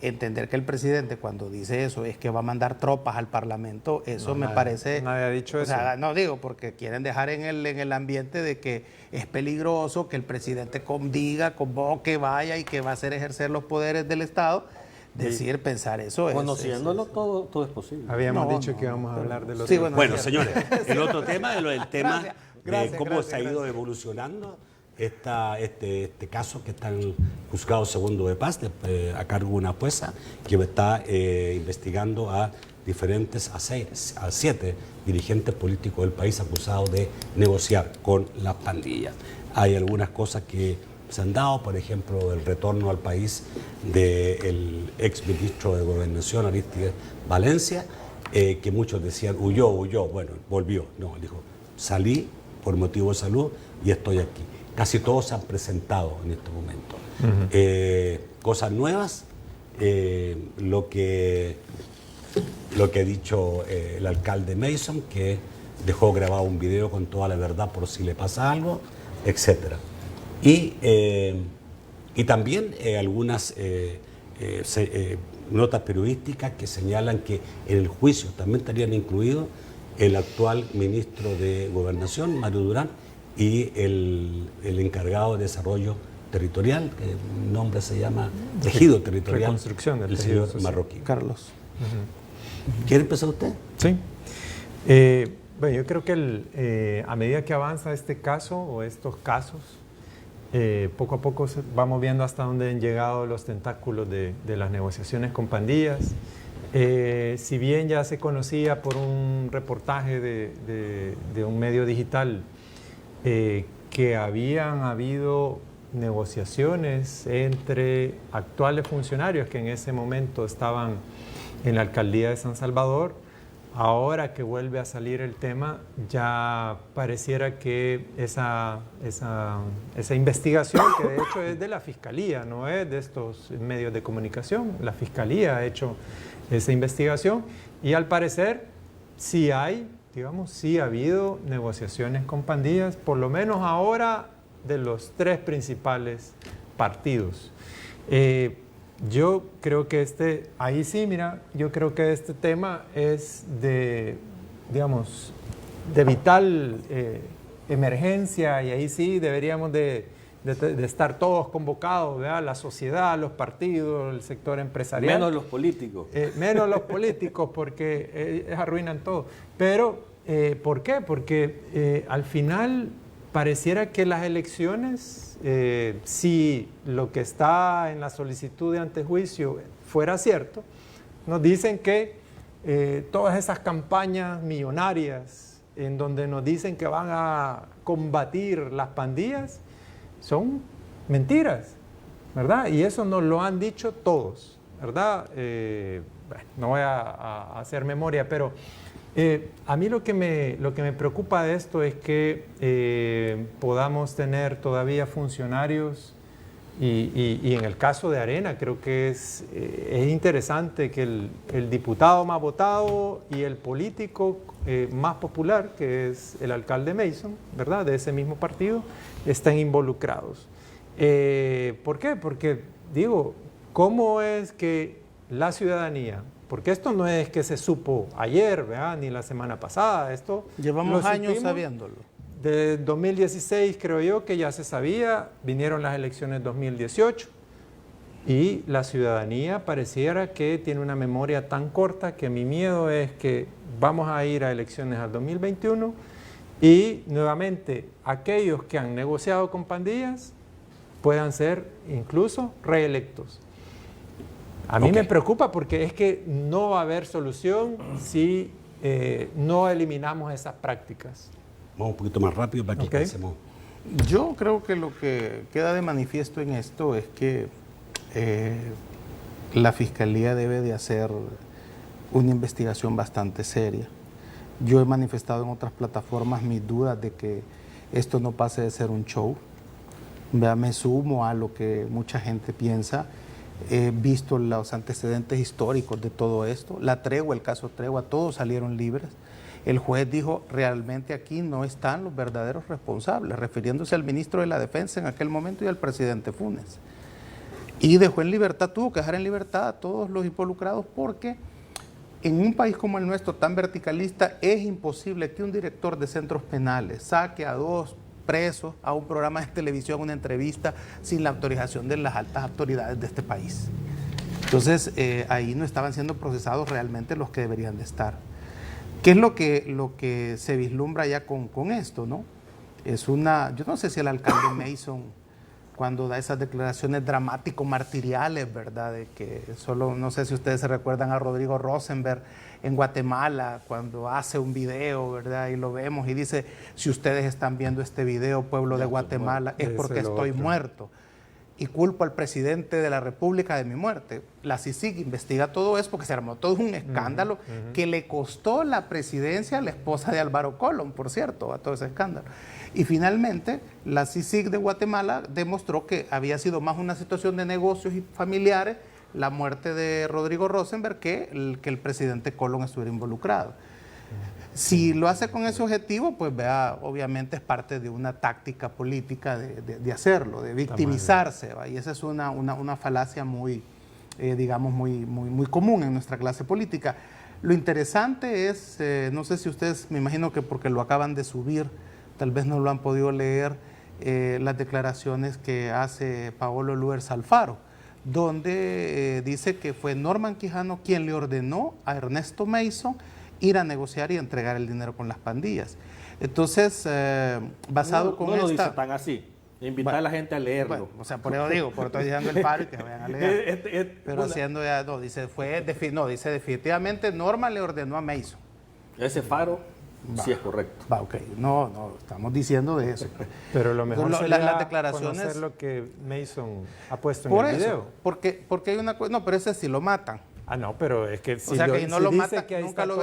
entender que el presidente cuando dice eso es que va a mandar tropas al Parlamento, eso me parece... Nadie ha dicho o eso. sea, no digo, porque quieren dejar en el ambiente de que es peligroso que el presidente diga, convoque, vaya y que va a hacer ejercer los poderes del Estado. Decir, pensar eso es... Conociéndolo, todo es posible. Habíamos No, dicho no, que íbamos a pero- hablar de los... Sí, Bueno, señores, el otro tema es el tema Gracias, de cómo gracias, se ha ido gracias. evolucionando este caso que está en el Juzgado Segundo de Paz, a cargo de una jueza que está investigando a diferentes, a 7 dirigentes políticos del país acusados de negociar con las pandillas. Hay algunas cosas que se han dado, por ejemplo, el retorno al país del ex ministro de Gobernación, Aristides Valencia, que muchos decían huyó, bueno, volvió. No, dijo, salí por motivo de salud y estoy aquí. Casi todos se han presentado en este momento. Cosas nuevas, lo que ha dicho el alcalde Mason, que dejó grabado un video con toda la verdad por si le pasa algo, etcétera. Y también algunas notas periodísticas que señalan que en el juicio también estarían incluidos el actual ministro de Gobernación, Mario Durán, y el encargado de Desarrollo Territorial, que el nombre se llama Tejido Territorial, Reconstrucción del el tejido señor social. Marroquín. Carlos. ¿Quiere empezar usted? Sí. Bueno, yo creo que a medida que avanza este caso o estos casos, poco a poco vamos viendo hasta dónde han llegado los tentáculos de las negociaciones con pandillas. Si bien ya se conocía por un reportaje de un medio digital que habían habido negociaciones entre actuales funcionarios que en ese momento estaban en la alcaldía de San Salvador, ahora que vuelve a salir el tema, ya pareciera que esa investigación, que de hecho es de la Fiscalía, no es de estos medios de comunicación, la Fiscalía ha hecho esa investigación y al parecer sí hay, digamos, sí ha habido negociaciones con pandillas, por lo menos ahora de los 3 principales partidos. Yo creo que ahí sí, mira, yo creo que este tema es de, digamos, de vital emergencia y ahí sí deberíamos de estar todos convocados, ¿verdad? La sociedad, los partidos, el sector empresarial. Menos los políticos. Menos los políticos porque arruinan todo. Pero, ¿por qué? Porque al final pareciera que las elecciones, si lo que está en la solicitud de antejuicio fuera cierto, nos dicen que todas esas campañas millonarias en donde nos dicen que van a combatir las pandillas son mentiras, ¿verdad? Y eso nos lo han dicho todos, ¿verdad? Bueno, no voy a hacer memoria, pero a mí lo que me preocupa de esto es que podamos tener todavía funcionarios y en el caso de Arena creo que es interesante que el diputado más votado y el político más popular, que es el alcalde Mason, ¿verdad?, de ese mismo partido, estén involucrados. ¿Por qué? Porque, digo, ¿cómo es que la ciudadanía, porque esto no es que se supo ayer, ¿verdad?, ni la semana pasada, esto llevamos lo años supimos sabiéndolo. de 2016 creo yo que ya se sabía, vinieron las elecciones 2018, Y la ciudadanía pareciera que tiene una memoria tan corta que mi miedo es que vamos a ir a elecciones al 2021 y nuevamente aquellos que han negociado con pandillas puedan ser incluso reelectos. A mí me preocupa porque es que no va a haber solución si no eliminamos esas prácticas. Vamos un poquito más rápido para que pensemos. Yo creo que lo que queda de manifiesto en esto es que la Fiscalía debe de hacer una investigación bastante seria. Yo he manifestado en otras plataformas mis dudas de que esto no pase de ser un show. Me sumo a lo que mucha gente piensa. He visto los antecedentes históricos de todo esto. La tregua, el caso Tregua, todos salieron libres. El juez dijo, realmente aquí no están los verdaderos responsables, refiriéndose al ministro de la Defensa en aquel momento y al presidente Funes. Y dejó en libertad, tuvo que dejar en libertad a todos los involucrados porque en un país como el nuestro, tan verticalista, es imposible que un director de centros penales saque a 2 presos a un programa de televisión, una entrevista, sin la autorización de las altas autoridades de este país. Entonces, ahí no estaban siendo procesados realmente los que deberían de estar. ¿Qué es lo que se vislumbra ya con esto, no? Yo no sé si el alcalde Mason, cuando da esas declaraciones dramático-martiriales, ¿verdad? De que solo, no sé si ustedes se recuerdan a Rodrigo Rosenberg en Guatemala, cuando hace un video, ¿verdad? Y lo vemos y dice, si ustedes están viendo este video, pueblo de Guatemala, es porque estoy muerto. Y culpo al presidente de la República de mi muerte. La CICIG investiga todo eso porque se armó todo un escándalo que le costó la presidencia a la esposa de Álvaro Colón, por cierto, a todo ese escándalo. Y finalmente, la CICIG de Guatemala demostró que había sido más una situación de negocios y familiares la muerte de Rodrigo Rosenberg que el presidente Colón estuviera involucrado. Si lo hace con ese objetivo, pues vea, obviamente es parte de una táctica política de hacerlo, de victimizarse, ¿va? Y esa es una falacia muy, digamos, muy común en nuestra clase política. Lo interesante es, no sé si ustedes, me imagino que porque lo acaban de subir, tal vez no lo han podido leer, las declaraciones que hace Paolo Luers Alfaro, donde dice que fue Norman Quijano quien le ordenó a Ernesto Mason ir a negociar y entregar el dinero con las pandillas. Entonces, basado con esta... No lo dice tan así. Invitar a la gente a leerlo. Bueno, o sea, por eso digo, por estoy diciendo el paro y que vayan a leer. Pero haciendo ya, no, dice definitivamente Norma le ordenó a Mason. Ese Faro sí es correcto. Va, ok. No, estamos diciendo de eso. Pero lo mejor sería las declaraciones, conocer lo que Mason ha puesto por en el eso, video. porque hay una cosa, no, pero ese sí lo matan. Ah, no, pero es que si, o sea, que no lo matan, nunca lo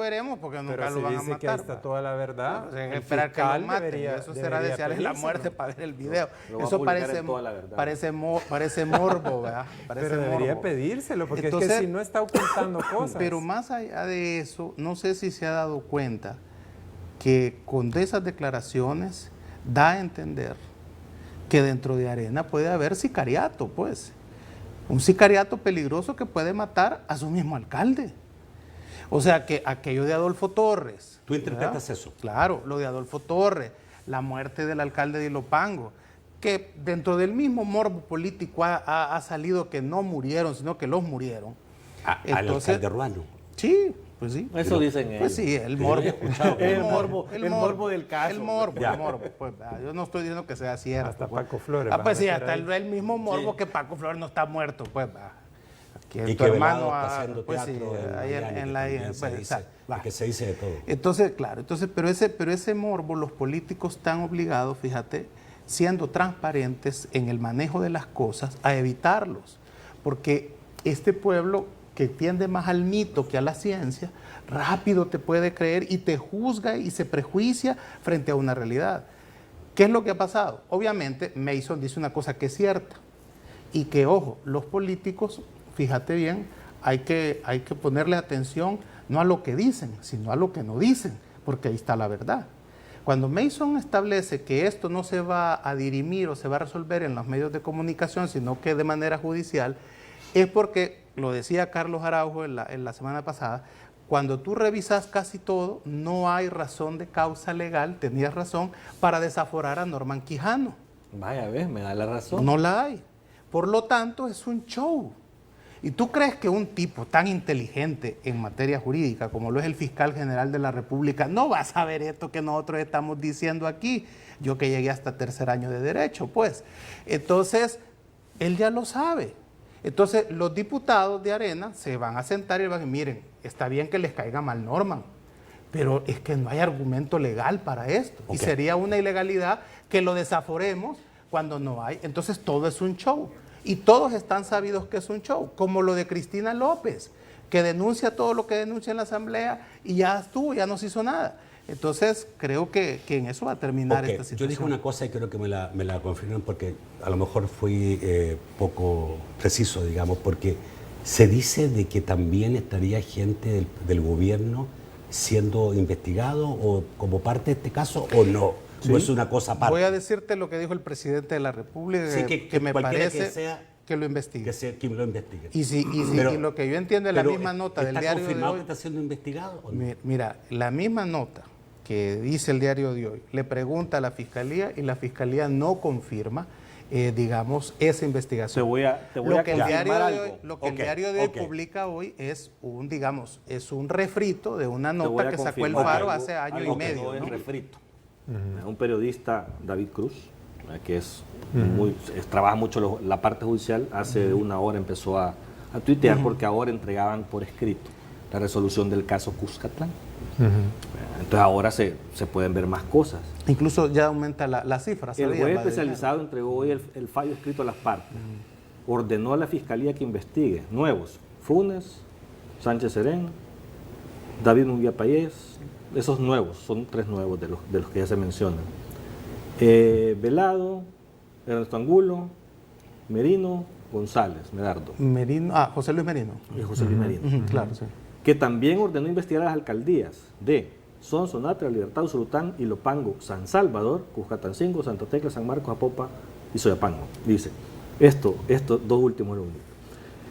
veremos porque nunca pero lo si van a dice matar. que ahí está toda la verdad. No, esperar que lo maten, eso será desearles la muerte para ver el video. Eso parece morbo, ¿verdad? Parece pero debería morbo. Pedírselo, porque entonces, es que si no está ocultando cosas. Pero más allá de eso, no sé si se ha dado cuenta que con esas declaraciones da a entender que dentro de Arena puede haber sicariato, pues. Un sicariato peligroso que puede matar a su mismo alcalde. O sea, que aquello de Adolfo Torres. ¿Tú interpretas eso? Claro, lo de Adolfo Torres, la muerte del alcalde de Ilopango, que dentro del mismo morbo político ha salido que no murieron, sino que los murieron. Al alcalde Ruano. Sí, pues sí. Eso dicen ellos. Pues sí, el morbo. el morbo del caso. El morbo. Pues, yo no estoy diciendo que sea cierto. Hasta Paco Flores. Pues sí, hasta el mismo morbo que Paco Flores no está muerto, pues. Y tu hermano está haciendo pues teatro sí, ahí en la... que se dice de todo. Entonces, claro, pero ese morbo, los políticos están obligados, fíjate, siendo transparentes en el manejo de las cosas, a evitarlos. Porque este pueblo que tiende más al mito que a la ciencia, rápido te puede creer y te juzga y se prejuicia frente a una realidad. ¿Qué es lo que ha pasado? Obviamente, Mason dice una cosa que es cierta y que, ojo, los políticos, fíjate bien, hay que ponerle atención no a lo que dicen, sino a lo que no dicen, porque ahí está la verdad. Cuando Mason establece que esto no se va a dirimir o se va a resolver en los medios de comunicación, sino que de manera judicial, es porque, lo decía Carlos Araujo en la semana pasada, cuando tú revisas casi todo, no hay razón de causa legal, tenías razón, para desaforar a Norman Quijano. Vaya, ves, me da la razón. No la hay. Por lo tanto, es un show. ¿Y tú crees que un tipo tan inteligente en materia jurídica como lo es el fiscal general de la República no va a saber esto que nosotros estamos diciendo aquí? Yo que llegué hasta tercer año de Derecho, pues. Entonces, él ya lo sabe. Entonces, los diputados de Arena se van a sentar y van a decir, miren, está bien que les caiga mal Norman, pero es que no hay argumento legal para esto. Y sería una ilegalidad que lo desaforemos cuando no hay. Entonces, todo es un show. Y todos están sabidos que es un show, como lo de Cristina López, que denuncia todo lo que denuncia en la Asamblea y ya estuvo, ya no se hizo nada. Entonces, creo que en eso va a terminar esta situación. Yo dije una cosa y creo que me la confirman porque a lo mejor fui poco preciso, digamos, porque se dice de que también estaría gente del gobierno siendo investigado o como parte de este caso o no. ¿O es una cosa aparte? Voy a decirte lo que dijo el presidente de la República, Sí, que me parece que lo investigue. Que lo investigue. Y lo que yo entiendo es la misma nota del diario de hoy. ¿Está confirmado que está siendo investigado o no? Mira, la misma nota que dice el diario de hoy le pregunta a la Fiscalía y la Fiscalía no confirma, digamos, esa investigación. Lo que el diario de hoy publica hoy es un, digamos, es un refrito de una nota que sacó el Faro hace año y medio. No es refrito. Un periodista, David Cruz, que trabaja mucho la parte judicial, hace una hora empezó a tuitear porque ahora entregaban por escrito la resolución del caso Cuscatlán. Entonces ahora se pueden ver más cosas. Incluso ya aumenta la cifra. El juez especializado entregó hoy el fallo escrito a las partes. Ordenó a la Fiscalía que investigue nuevos: Funes, Sánchez Serén, David Munguía Payés. Esos nuevos, son 3 nuevos de los que ya se mencionan. Velado, Ernesto Angulo, Merino, González, Medardo. José Luis Merino. José Luis Merino. Claro, sí. Que también ordenó investigar a las alcaldías de Sonsonate, Libertad, Usulután, Ilopango, San Salvador, Cuscatancingo, Santa Tecla, San Marcos, Apopa y Soyapango. Dice, estos 2 últimos lo único.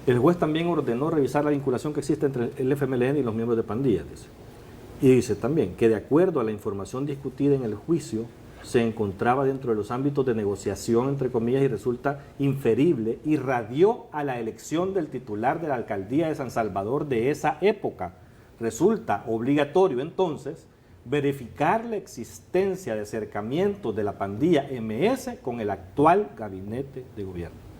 El juez también ordenó revisar la vinculación que existe entre el FMLN y los miembros de pandillas, dice. Y dice también que de acuerdo a la información discutida en el juicio, se encontraba dentro de los ámbitos de negociación, entre comillas, y resulta inferible y radió a la elección del titular de la alcaldía de San Salvador de esa época. Resulta obligatorio entonces verificar la existencia de acercamientos de la pandilla MS con el actual gabinete de gobierno.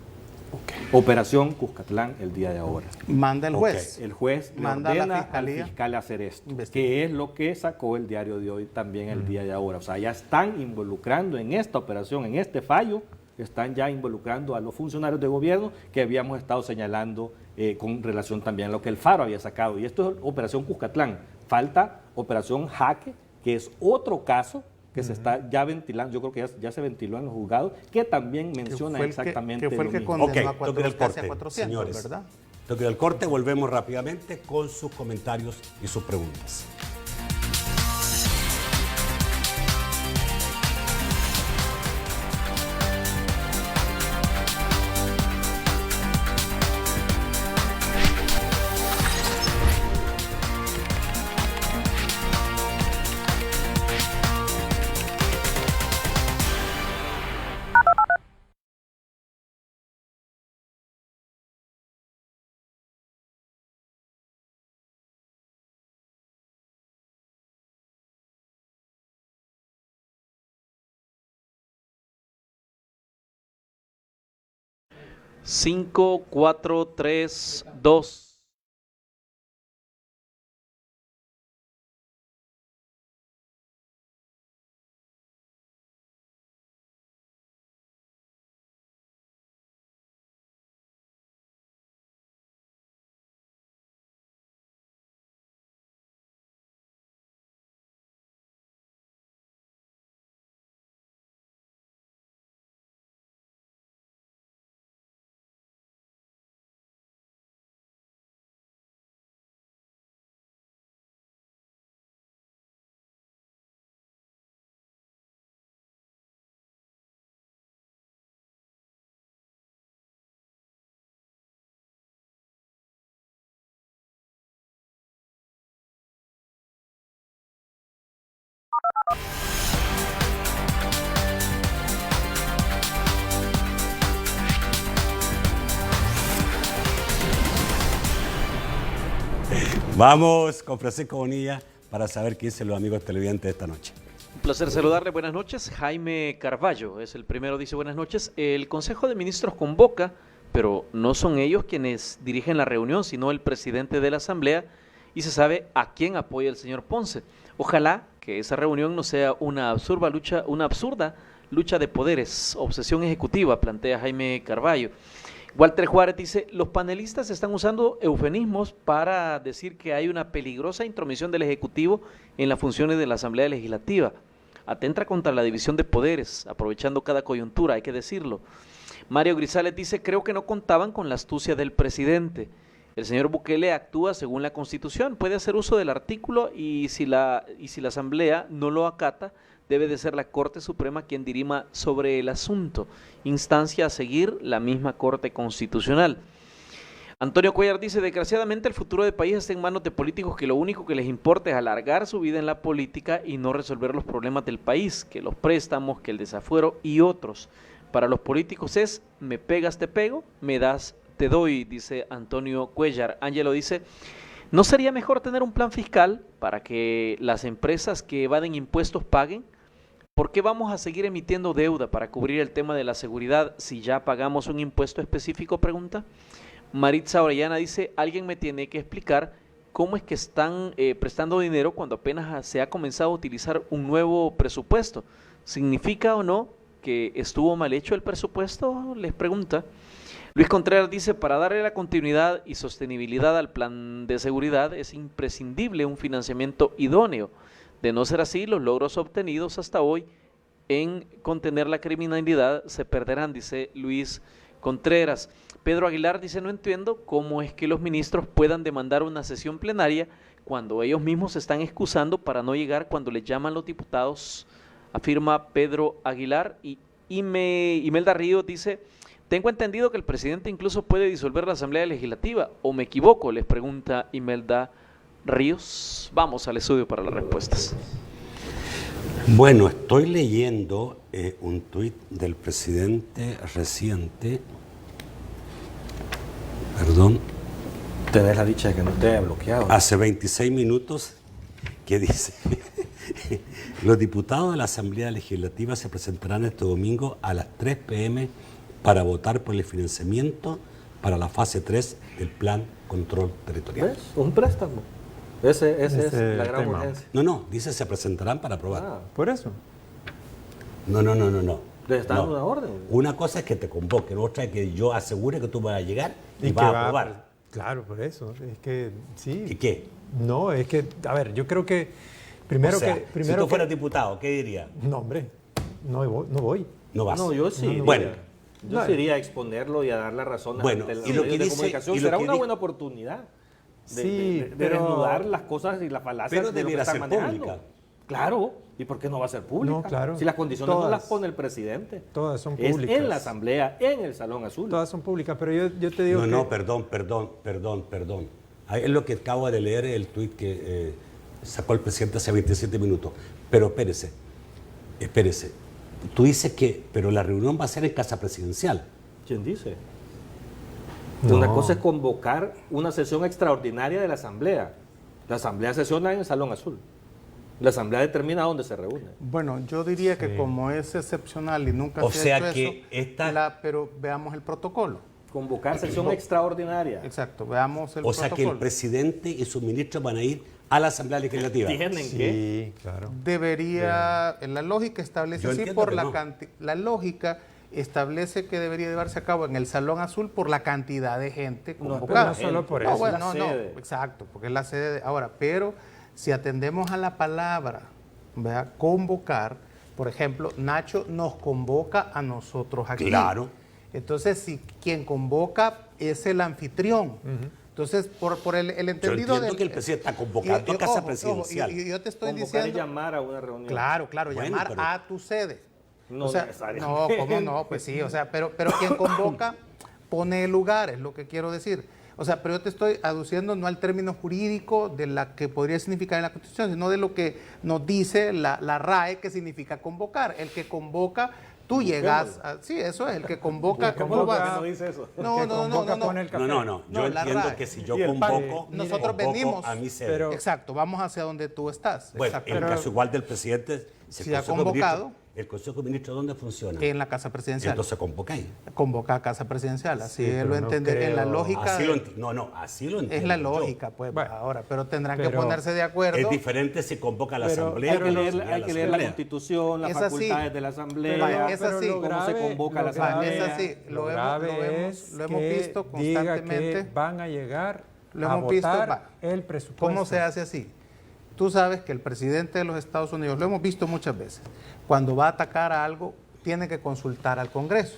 Operación Cuscatlán el día de ahora. Manda el juez. El juez manda ordena a la Fiscalía al fiscal hacer esto, que es lo que sacó el diario de hoy también el día de ahora. O sea, ya están involucrando en esta operación, en este fallo, están ya involucrando a los funcionarios de gobierno que habíamos estado señalando con relación también a lo que el Faro había sacado. Y esto es Operación Cuscatlán. Falta Operación Jaque, que es otro caso que se está ya ventilando, yo creo que ya se ventiló en los juzgados, que también menciona exactamente que fue el que mismo. condenó a toque del corte, 400, señores. ¿verdad? Toque del corte, volvemos rápidamente con sus comentarios y sus preguntas. Cinco, cuatro, tres, dos. Vamos con Francisco Bonilla para saber qué dicen los amigos televidentes esta noche. Un placer saludarle, buenas noches. Jaime Carballo es el primero, dice buenas noches. El Consejo de Ministros convoca, pero no son ellos quienes dirigen la reunión, sino el presidente de la Asamblea, y se sabe a quién apoya el señor Ponce. Ojalá que esa reunión no sea una absurda lucha de poderes, obsesión ejecutiva, plantea Jaime Carballo. Walter Juárez dice, los panelistas están usando eufemismos para decir que hay una peligrosa intromisión del Ejecutivo en las funciones de la Asamblea Legislativa. Atenta contra la división de poderes, aprovechando cada coyuntura, hay que decirlo. Mario Grisales dice, creo que no contaban con la astucia del presidente. El señor Bukele actúa según la Constitución, puede hacer uso del artículo y si la Asamblea no lo acata, debe de ser la Corte Suprema quien dirima sobre el asunto. Instancia a seguir la misma Corte Constitucional. Antonio Cuellar dice, desgraciadamente el futuro del país está en manos de políticos que lo único que les importa es alargar su vida en la política y no resolver los problemas del país, que los préstamos, que el desafuero y otros. Para los políticos es, me pegas, te pego, me das, te doy, dice Antonio Cuellar. Ángelo dice, ¿no sería mejor tener un plan fiscal para que las empresas que evaden impuestos paguen? ¿Por qué vamos a seguir emitiendo deuda para cubrir el tema de la seguridad si ya pagamos un impuesto específico? Pregunta. Maritza Orellana dice, alguien me tiene que explicar cómo es que están prestando dinero cuando apenas se ha comenzado a utilizar un nuevo presupuesto. ¿Significa o no que estuvo mal hecho el presupuesto? Les pregunta. Luis Contreras dice, para darle la continuidad y sostenibilidad al plan de seguridad es imprescindible un financiamiento idóneo. De no ser así, los logros obtenidos hasta hoy en contener la criminalidad se perderán, dice Luis Contreras. Pedro Aguilar dice, no entiendo cómo es que los ministros puedan demandar una sesión plenaria cuando ellos mismos se están excusando para no llegar cuando les llaman los diputados, afirma Pedro Aguilar. Y Imelda Ríos dice, tengo entendido que el presidente incluso puede disolver la Asamblea Legislativa, ¿o me equivoco?, les pregunta Imelda Ríos. Vamos al estudio para las respuestas. Bueno, estoy leyendo un tuit del presidente reciente. Perdón. Tenés la dicha de que no te haya bloqueado. Hace 26 minutos que dice, los diputados de la Asamblea Legislativa se presentarán este domingo a las 3 p.m. para votar por el financiamiento para la fase 3 del Plan Control Territorial. ¿Ves? Un préstamo. Ese es la gran tema. urgencia. No, dice se presentarán para aprobar. Ah, Por eso. No. les está dando No. una orden. Una cosa es que te convoquen, otra es que yo asegure que tú vas a llegar y que vas a va aprobar. Claro, por eso. Es que sí. ¿Y qué? No, es que, a ver, yo creo que primero O sea, que. si tú fueras diputado, ¿qué dirías? No, hombre, no voy. No vas. No, yo sí. Bueno. Yo sí iría a exponerlo y a dar la razón Bueno, ante los y lo que medios de dice- comunicación. y lo Será que una di- buena oportunidad de, Sí, de pero- desnudar las cosas y las falacias Pero de lo que debiera están ser manejando. pública. Claro. ¿Y por qué no va a ser pública? No, claro. Si las condiciones no Todas. las pone el presidente. Todas son Es públicas. en la Asamblea, en el Salón Azul. Todas son públicas, pero yo te digo No, que... perdón. Ahí es lo que acabo de leer, el tuit que sacó el presidente hace 27 minutos. Pero espérese. Tú dices que, pero la reunión va a ser en Casa Presidencial. ¿Quién dice? No. Una cosa es convocar una sesión extraordinaria de la Asamblea. La Asamblea sesiona en el Salón Azul. La Asamblea determina dónde se reúne. Bueno, yo diría que como es excepcional y nunca O se sea ha hecho que eso, pero veamos el protocolo. Convocar sesión extraordinaria. Exacto, veamos el O sea que el protocolo. presidente y sus ministros van a ir a la Asamblea Legislativa. ¿Tienen que? Sí, claro. Debería, en la lógica establece Yo así entiendo por que la no. la lógica establece que debería llevarse a cabo en el Salón Azul por la cantidad de gente No, convocada. no solo por No, eso. bueno, Es la no, sede. exacto, porque es la sede ahora, pero si atendemos a la palabra, ¿verdad? Convocar, por ejemplo, Nacho nos convoca a nosotros aquí. Claro. Entonces, si quien convoca es el anfitrión. Entonces, por el entendido entiendo que el presidente está convocando a Casa Presidencial. y yo te estoy Convocar y diciendo... llamar a una reunión. Claro, Bueno, llamar pero- a tu sede. No o sea, necesariamente. no, ¿cómo no? Pues sí, o sea, pero quien convoca pone el lugar, es lo que quiero decir. O sea, pero yo te estoy aduciendo no al término jurídico de la que podría significar en la Constitución, sino de lo que nos dice la RAE que significa convocar. El que convoca tú llegas a... Sí, eso es, el que convoca... ¿Cómo no dice eso? No. Yo entiendo que si yo convoco, nosotros venimos... a mi sede. Exacto, vamos hacia donde tú estás. Bueno, Exacto. en el caso igual del presidente, Si ha convocado... ¿El Consejo de Ministros dónde funciona? En la Casa Presidencial. Entonces convoca ahí. Convoca a Casa Presidencial, así Sí, lo no entender en la creo. lógica. Así lo así lo entiendo. Es la yo. lógica, pues, Bueno, ahora, pero tendrán que pero ponerse de acuerdo. Es diferente si convoca a la Asamblea. Hay que leer, si a hay que leer la Constitución, las Es así. facultades de la Asamblea, Pero es así. cómo se convoca a la lo grave- Asamblea. Es así, Lo lo grave hemos es lo hemos que visto diga constantemente. que van a llegar Lo a hemos visto, votar va. el presupuesto. ¿Cómo se hace así? Tú sabes que el presidente de los Estados Unidos, lo hemos visto muchas veces, cuando va a atacar a algo, tiene que consultar al Congreso.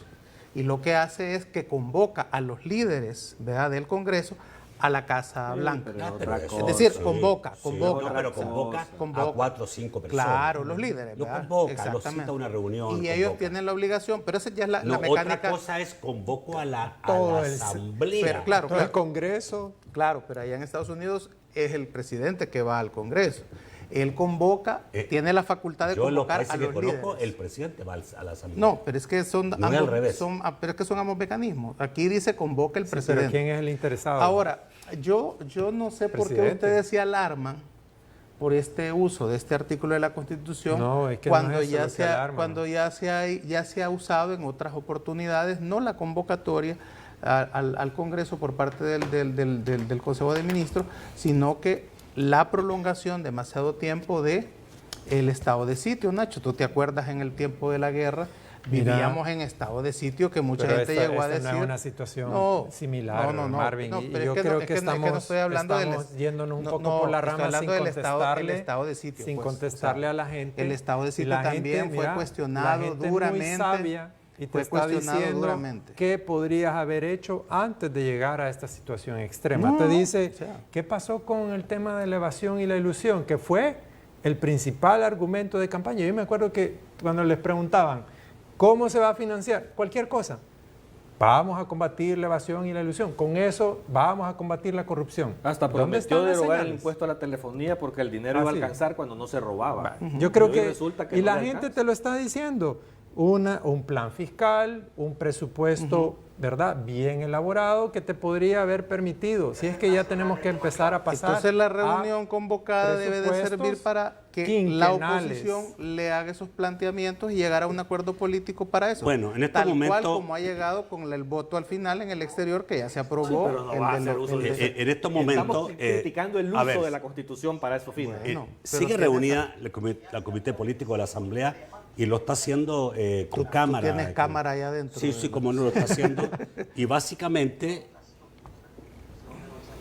Y lo que hace es que convoca a los líderes, ¿verdad?, del Congreso a la Casa Blanca. Pero eso, Es decir, sí, convoca. No, pero convoca a 4 o 5 personas. Claro, los líderes. Lo ¿verdad? convoca, lo cita a una reunión. Y ellos convoca. tienen la obligación, pero esa ya es la No, mecánica. otra cosa es convoco a la Todo Asamblea. Pero claro, Todo el Congreso. Claro, pero allá en Estados Unidos es el presidente que va al Congreso. Él convoca, tiene la facultad de Yo en los convocar países a que los conozco, líderes. el presidente va a la Asamblea. No, pero es que son No es al revés. pero es que son ambos mecanismos. Aquí dice convoca el Sí, presidente. pero ¿quién es el interesado? Ahora, yo no sé por qué Presidente. ustedes se alarman por este uso de este artículo de la Constitución No, es que cuando no es eso ya lo que alarma. cuando ya se ha usado en otras oportunidades, no la convocatoria al Congreso por parte del Consejo de Ministros, sino que la prolongación demasiado tiempo de el estado de sitio. Nacho, ¿tú te acuerdas en el tiempo de la guerra? Mira, Vivíamos en estado de sitio que mucha pero gente esta llegó a decir. no es una situación No, similar, no, Marvin. no, y pero yo es que creo no, que es que no estoy hablando estamos yéndonos un no, poco no, por la estoy rama hablando sin del contestarle, estado de sitio, sin pues. contestarle O sea, a la gente. el estado de Y sitio la también gente, fue mira, cuestionado la gente duramente. Es muy sabia y te fue está cuestionado diciendo duramente. qué podrías haber hecho antes de llegar a esta situación extrema. No, te dice, o sea. ¿qué pasó con el tema de la evasión y la ilusión? Que fue el principal argumento de campaña. Yo me acuerdo que cuando les preguntaban, ¿cómo se va a financiar? Cualquier cosa. Vamos a combatir la evasión y la ilusión. Con eso vamos a combatir la corrupción. Hasta ¿Dónde prometió están las derogar el señales? impuesto a la telefonía porque el dinero iba a sí. alcanzar cuando no se robaba. Yo creo Y hoy que, resulta y no la le gente alcanza. te lo está diciendo, un plan fiscal, un presupuesto, ¿verdad?, bien elaborado que te podría haber permitido, si es que ya tenemos que empezar a pasar. Entonces la a reunión convocada debe de servir presupuestos para que la quinquenales. oposición le haga esos planteamientos y llegar a un acuerdo político para eso. Bueno, en este Tal cual momento- como ha llegado con el voto al final en el exterior que ya se aprobó. Pero no va a hacer uso de eso. En estos momentos... Estamos criticando el a uso ver, de la Constitución para esos fines. Bueno, pero sigue tiene reunida la comité político de la Asamblea y lo está haciendo con cámara. tienes cámara allá adentro. Sí, como no lo está haciendo. Y básicamente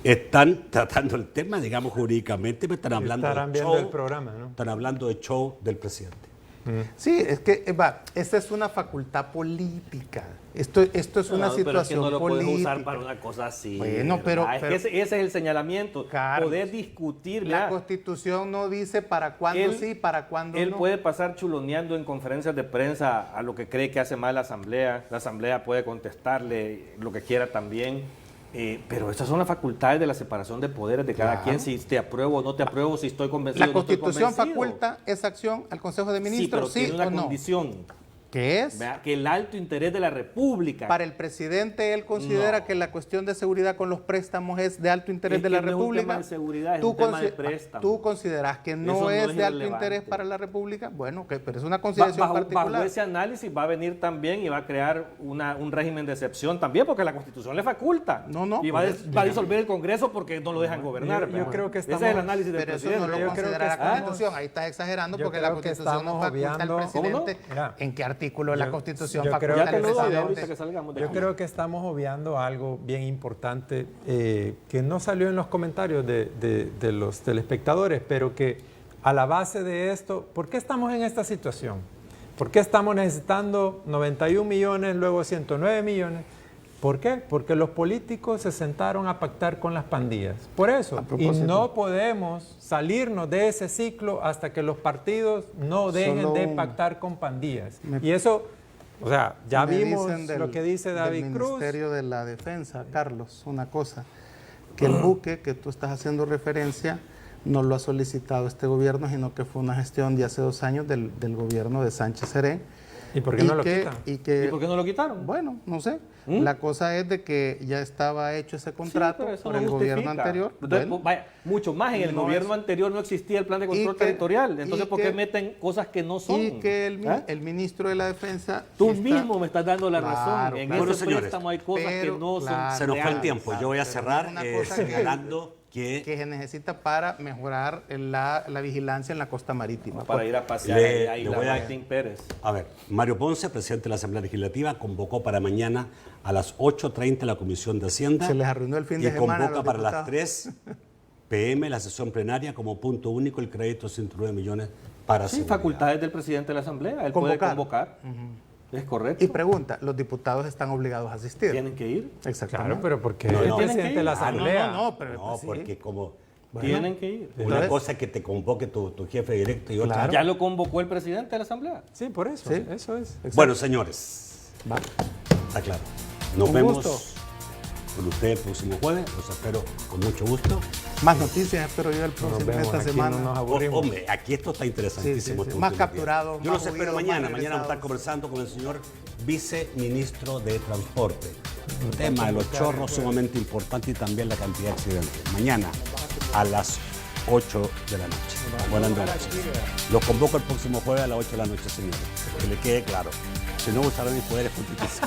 están tratando el tema, digamos, jurídicamente, me están hablando estarán de viendo show, el programa, ¿no? están hablando de show del presidente. Sí, es que, esta es una facultad política. Esto es una No, pero es que situación no lo puedes política. usar para una cosa así. Bueno, pero- ¿verdad? Es que ese es el señalamiento. Carlos, Poder discutir. La vea, Constitución no dice para cuándo Él- sí, para cuándo Él no. puede pasar chuloneando en conferencias de prensa a lo que cree que hace mal la Asamblea puede contestarle lo que quiera también, pero estas son las facultades de la separación de poderes de cada quien, si te apruebo o no te apruebo, si estoy convencido La o no estoy Constitución convencido. faculta esa acción al Consejo de Sí, pero Ministros, sí, tiene una o no. condición, ¿Qué es? vea, que el alto interés de la República. Para el presidente, él considera No. que la cuestión de seguridad con los préstamos es de alto interés Es de que la no es un República. tema de seguridad, es ¿Tú un tema de consi- préstamo. ¿Tú consideras que no, Eso no es es de alto irrelevante. interés para la República? Bueno, pero es una consideración Bajo particular. ese análisis va a venir también y va a crear un régimen de excepción también, porque la Constitución le faculta. No, y va pues, a disolver el Congreso porque no lo dejan gobernar. yo ¿verdad? creo que Ese estamos- es el análisis del Pero eso presidente. no lo Yo creo considera que la estamos- Constitución. Ahí estás exagerando yo porque la creo que Constitución no estamos faculta obviando- al presidente. Mira, ¿En qué artículo de la yo- Constitución yo faculta creo al que Ya te lo doy presidente? ahorita que salgamos de Yo aquí. creo que estamos obviando algo bien importante que no salió en los comentarios de los telespectadores, pero que a la base de esto, ¿por qué estamos en esta situación? ¿Por qué estamos necesitando 91 millones, luego 109 millones? ¿Por qué? Porque los políticos se sentaron a pactar con las pandillas. Por eso. Y propósito. no podemos salirnos de ese ciclo hasta que los partidos no dejen Solo de un- pactar con pandillas. Y eso, o sea, ya Me vimos dicen lo que dice David del Cruz. Ministerio de la Defensa, Carlos, una cosa, que el buque que tú estás haciendo referencia no lo ha solicitado este gobierno, sino que fue una gestión de hace 2 años del gobierno de Sánchez Serén, ¿Y por qué no lo quitan? ¿Y por qué no lo quitaron? Bueno, no sé. La cosa es de que ya estaba hecho ese contrato pero eso por no el gobierno justifica. anterior. Entonces, Bueno, vaya, mucho más, en el no gobierno es- anterior no existía el plan de control territorial. Entonces, ¿por qué meten cosas que no son? Y que ¿Ah? el ministro de la Defensa... Tú está- mismo me estás dando la Claro, razón. En claro. Bueno, ese señores, préstamo hay cosas que pero, no claro, son Se nos fue el reales. tiempo. Yo voy a Pero cerrar una cosa que- señalando que que se necesita para mejorar la vigilancia en la costa marítima. Para ir a pasear Le- a le Isla voy a- Martín Pérez. A ver, Mario Ponce, presidente de la Asamblea Legislativa, convocó para mañana a las 8:30 la Comisión de Hacienda. Se les arruinó el fin de y semana a convoca los para las diputados. 3 p.m. la sesión plenaria como punto único el crédito de 109 millones para Sí, seguridad. facultades del presidente de la Asamblea. Él puede convocar. Es correcto. Y pregunta, ¿los diputados están obligados a asistir? Tienen que ir. Exactamente. Claro, pero porque No, el no. presidente de la Asamblea. No, pero No, pues sí. porque como Tienen que ir. una Entonces- cosa es que te convoque tu jefe directo y otra... Claro. Ya lo convocó el presidente de la Asamblea. Sí, por eso. Sí. Eso es. Bueno, señores, Va. está claro. Nos Un vemos gusto. con ustedes el próximo jueves. Los espero con mucho gusto. Más noticias espero yo el Nos próximo vemos esta aquí, semana. no nos aburrimos. Hombre, aquí esto está interesantísimo. Sí, sí, sí. estos Más últimos días. capturados, Yo más los espero movidos, mañana. más Mañana vamos a estar regresados. conversando con el señor viceministro de Transporte. El tema de los chorros sumamente importante y también la cantidad de accidentes. Mañana a las 8 de la noche. Buenas noches. Los convoco el próximo jueves a las 8 de la noche, señores. Que le quede claro. Si no, usarán mis poderes pontificios.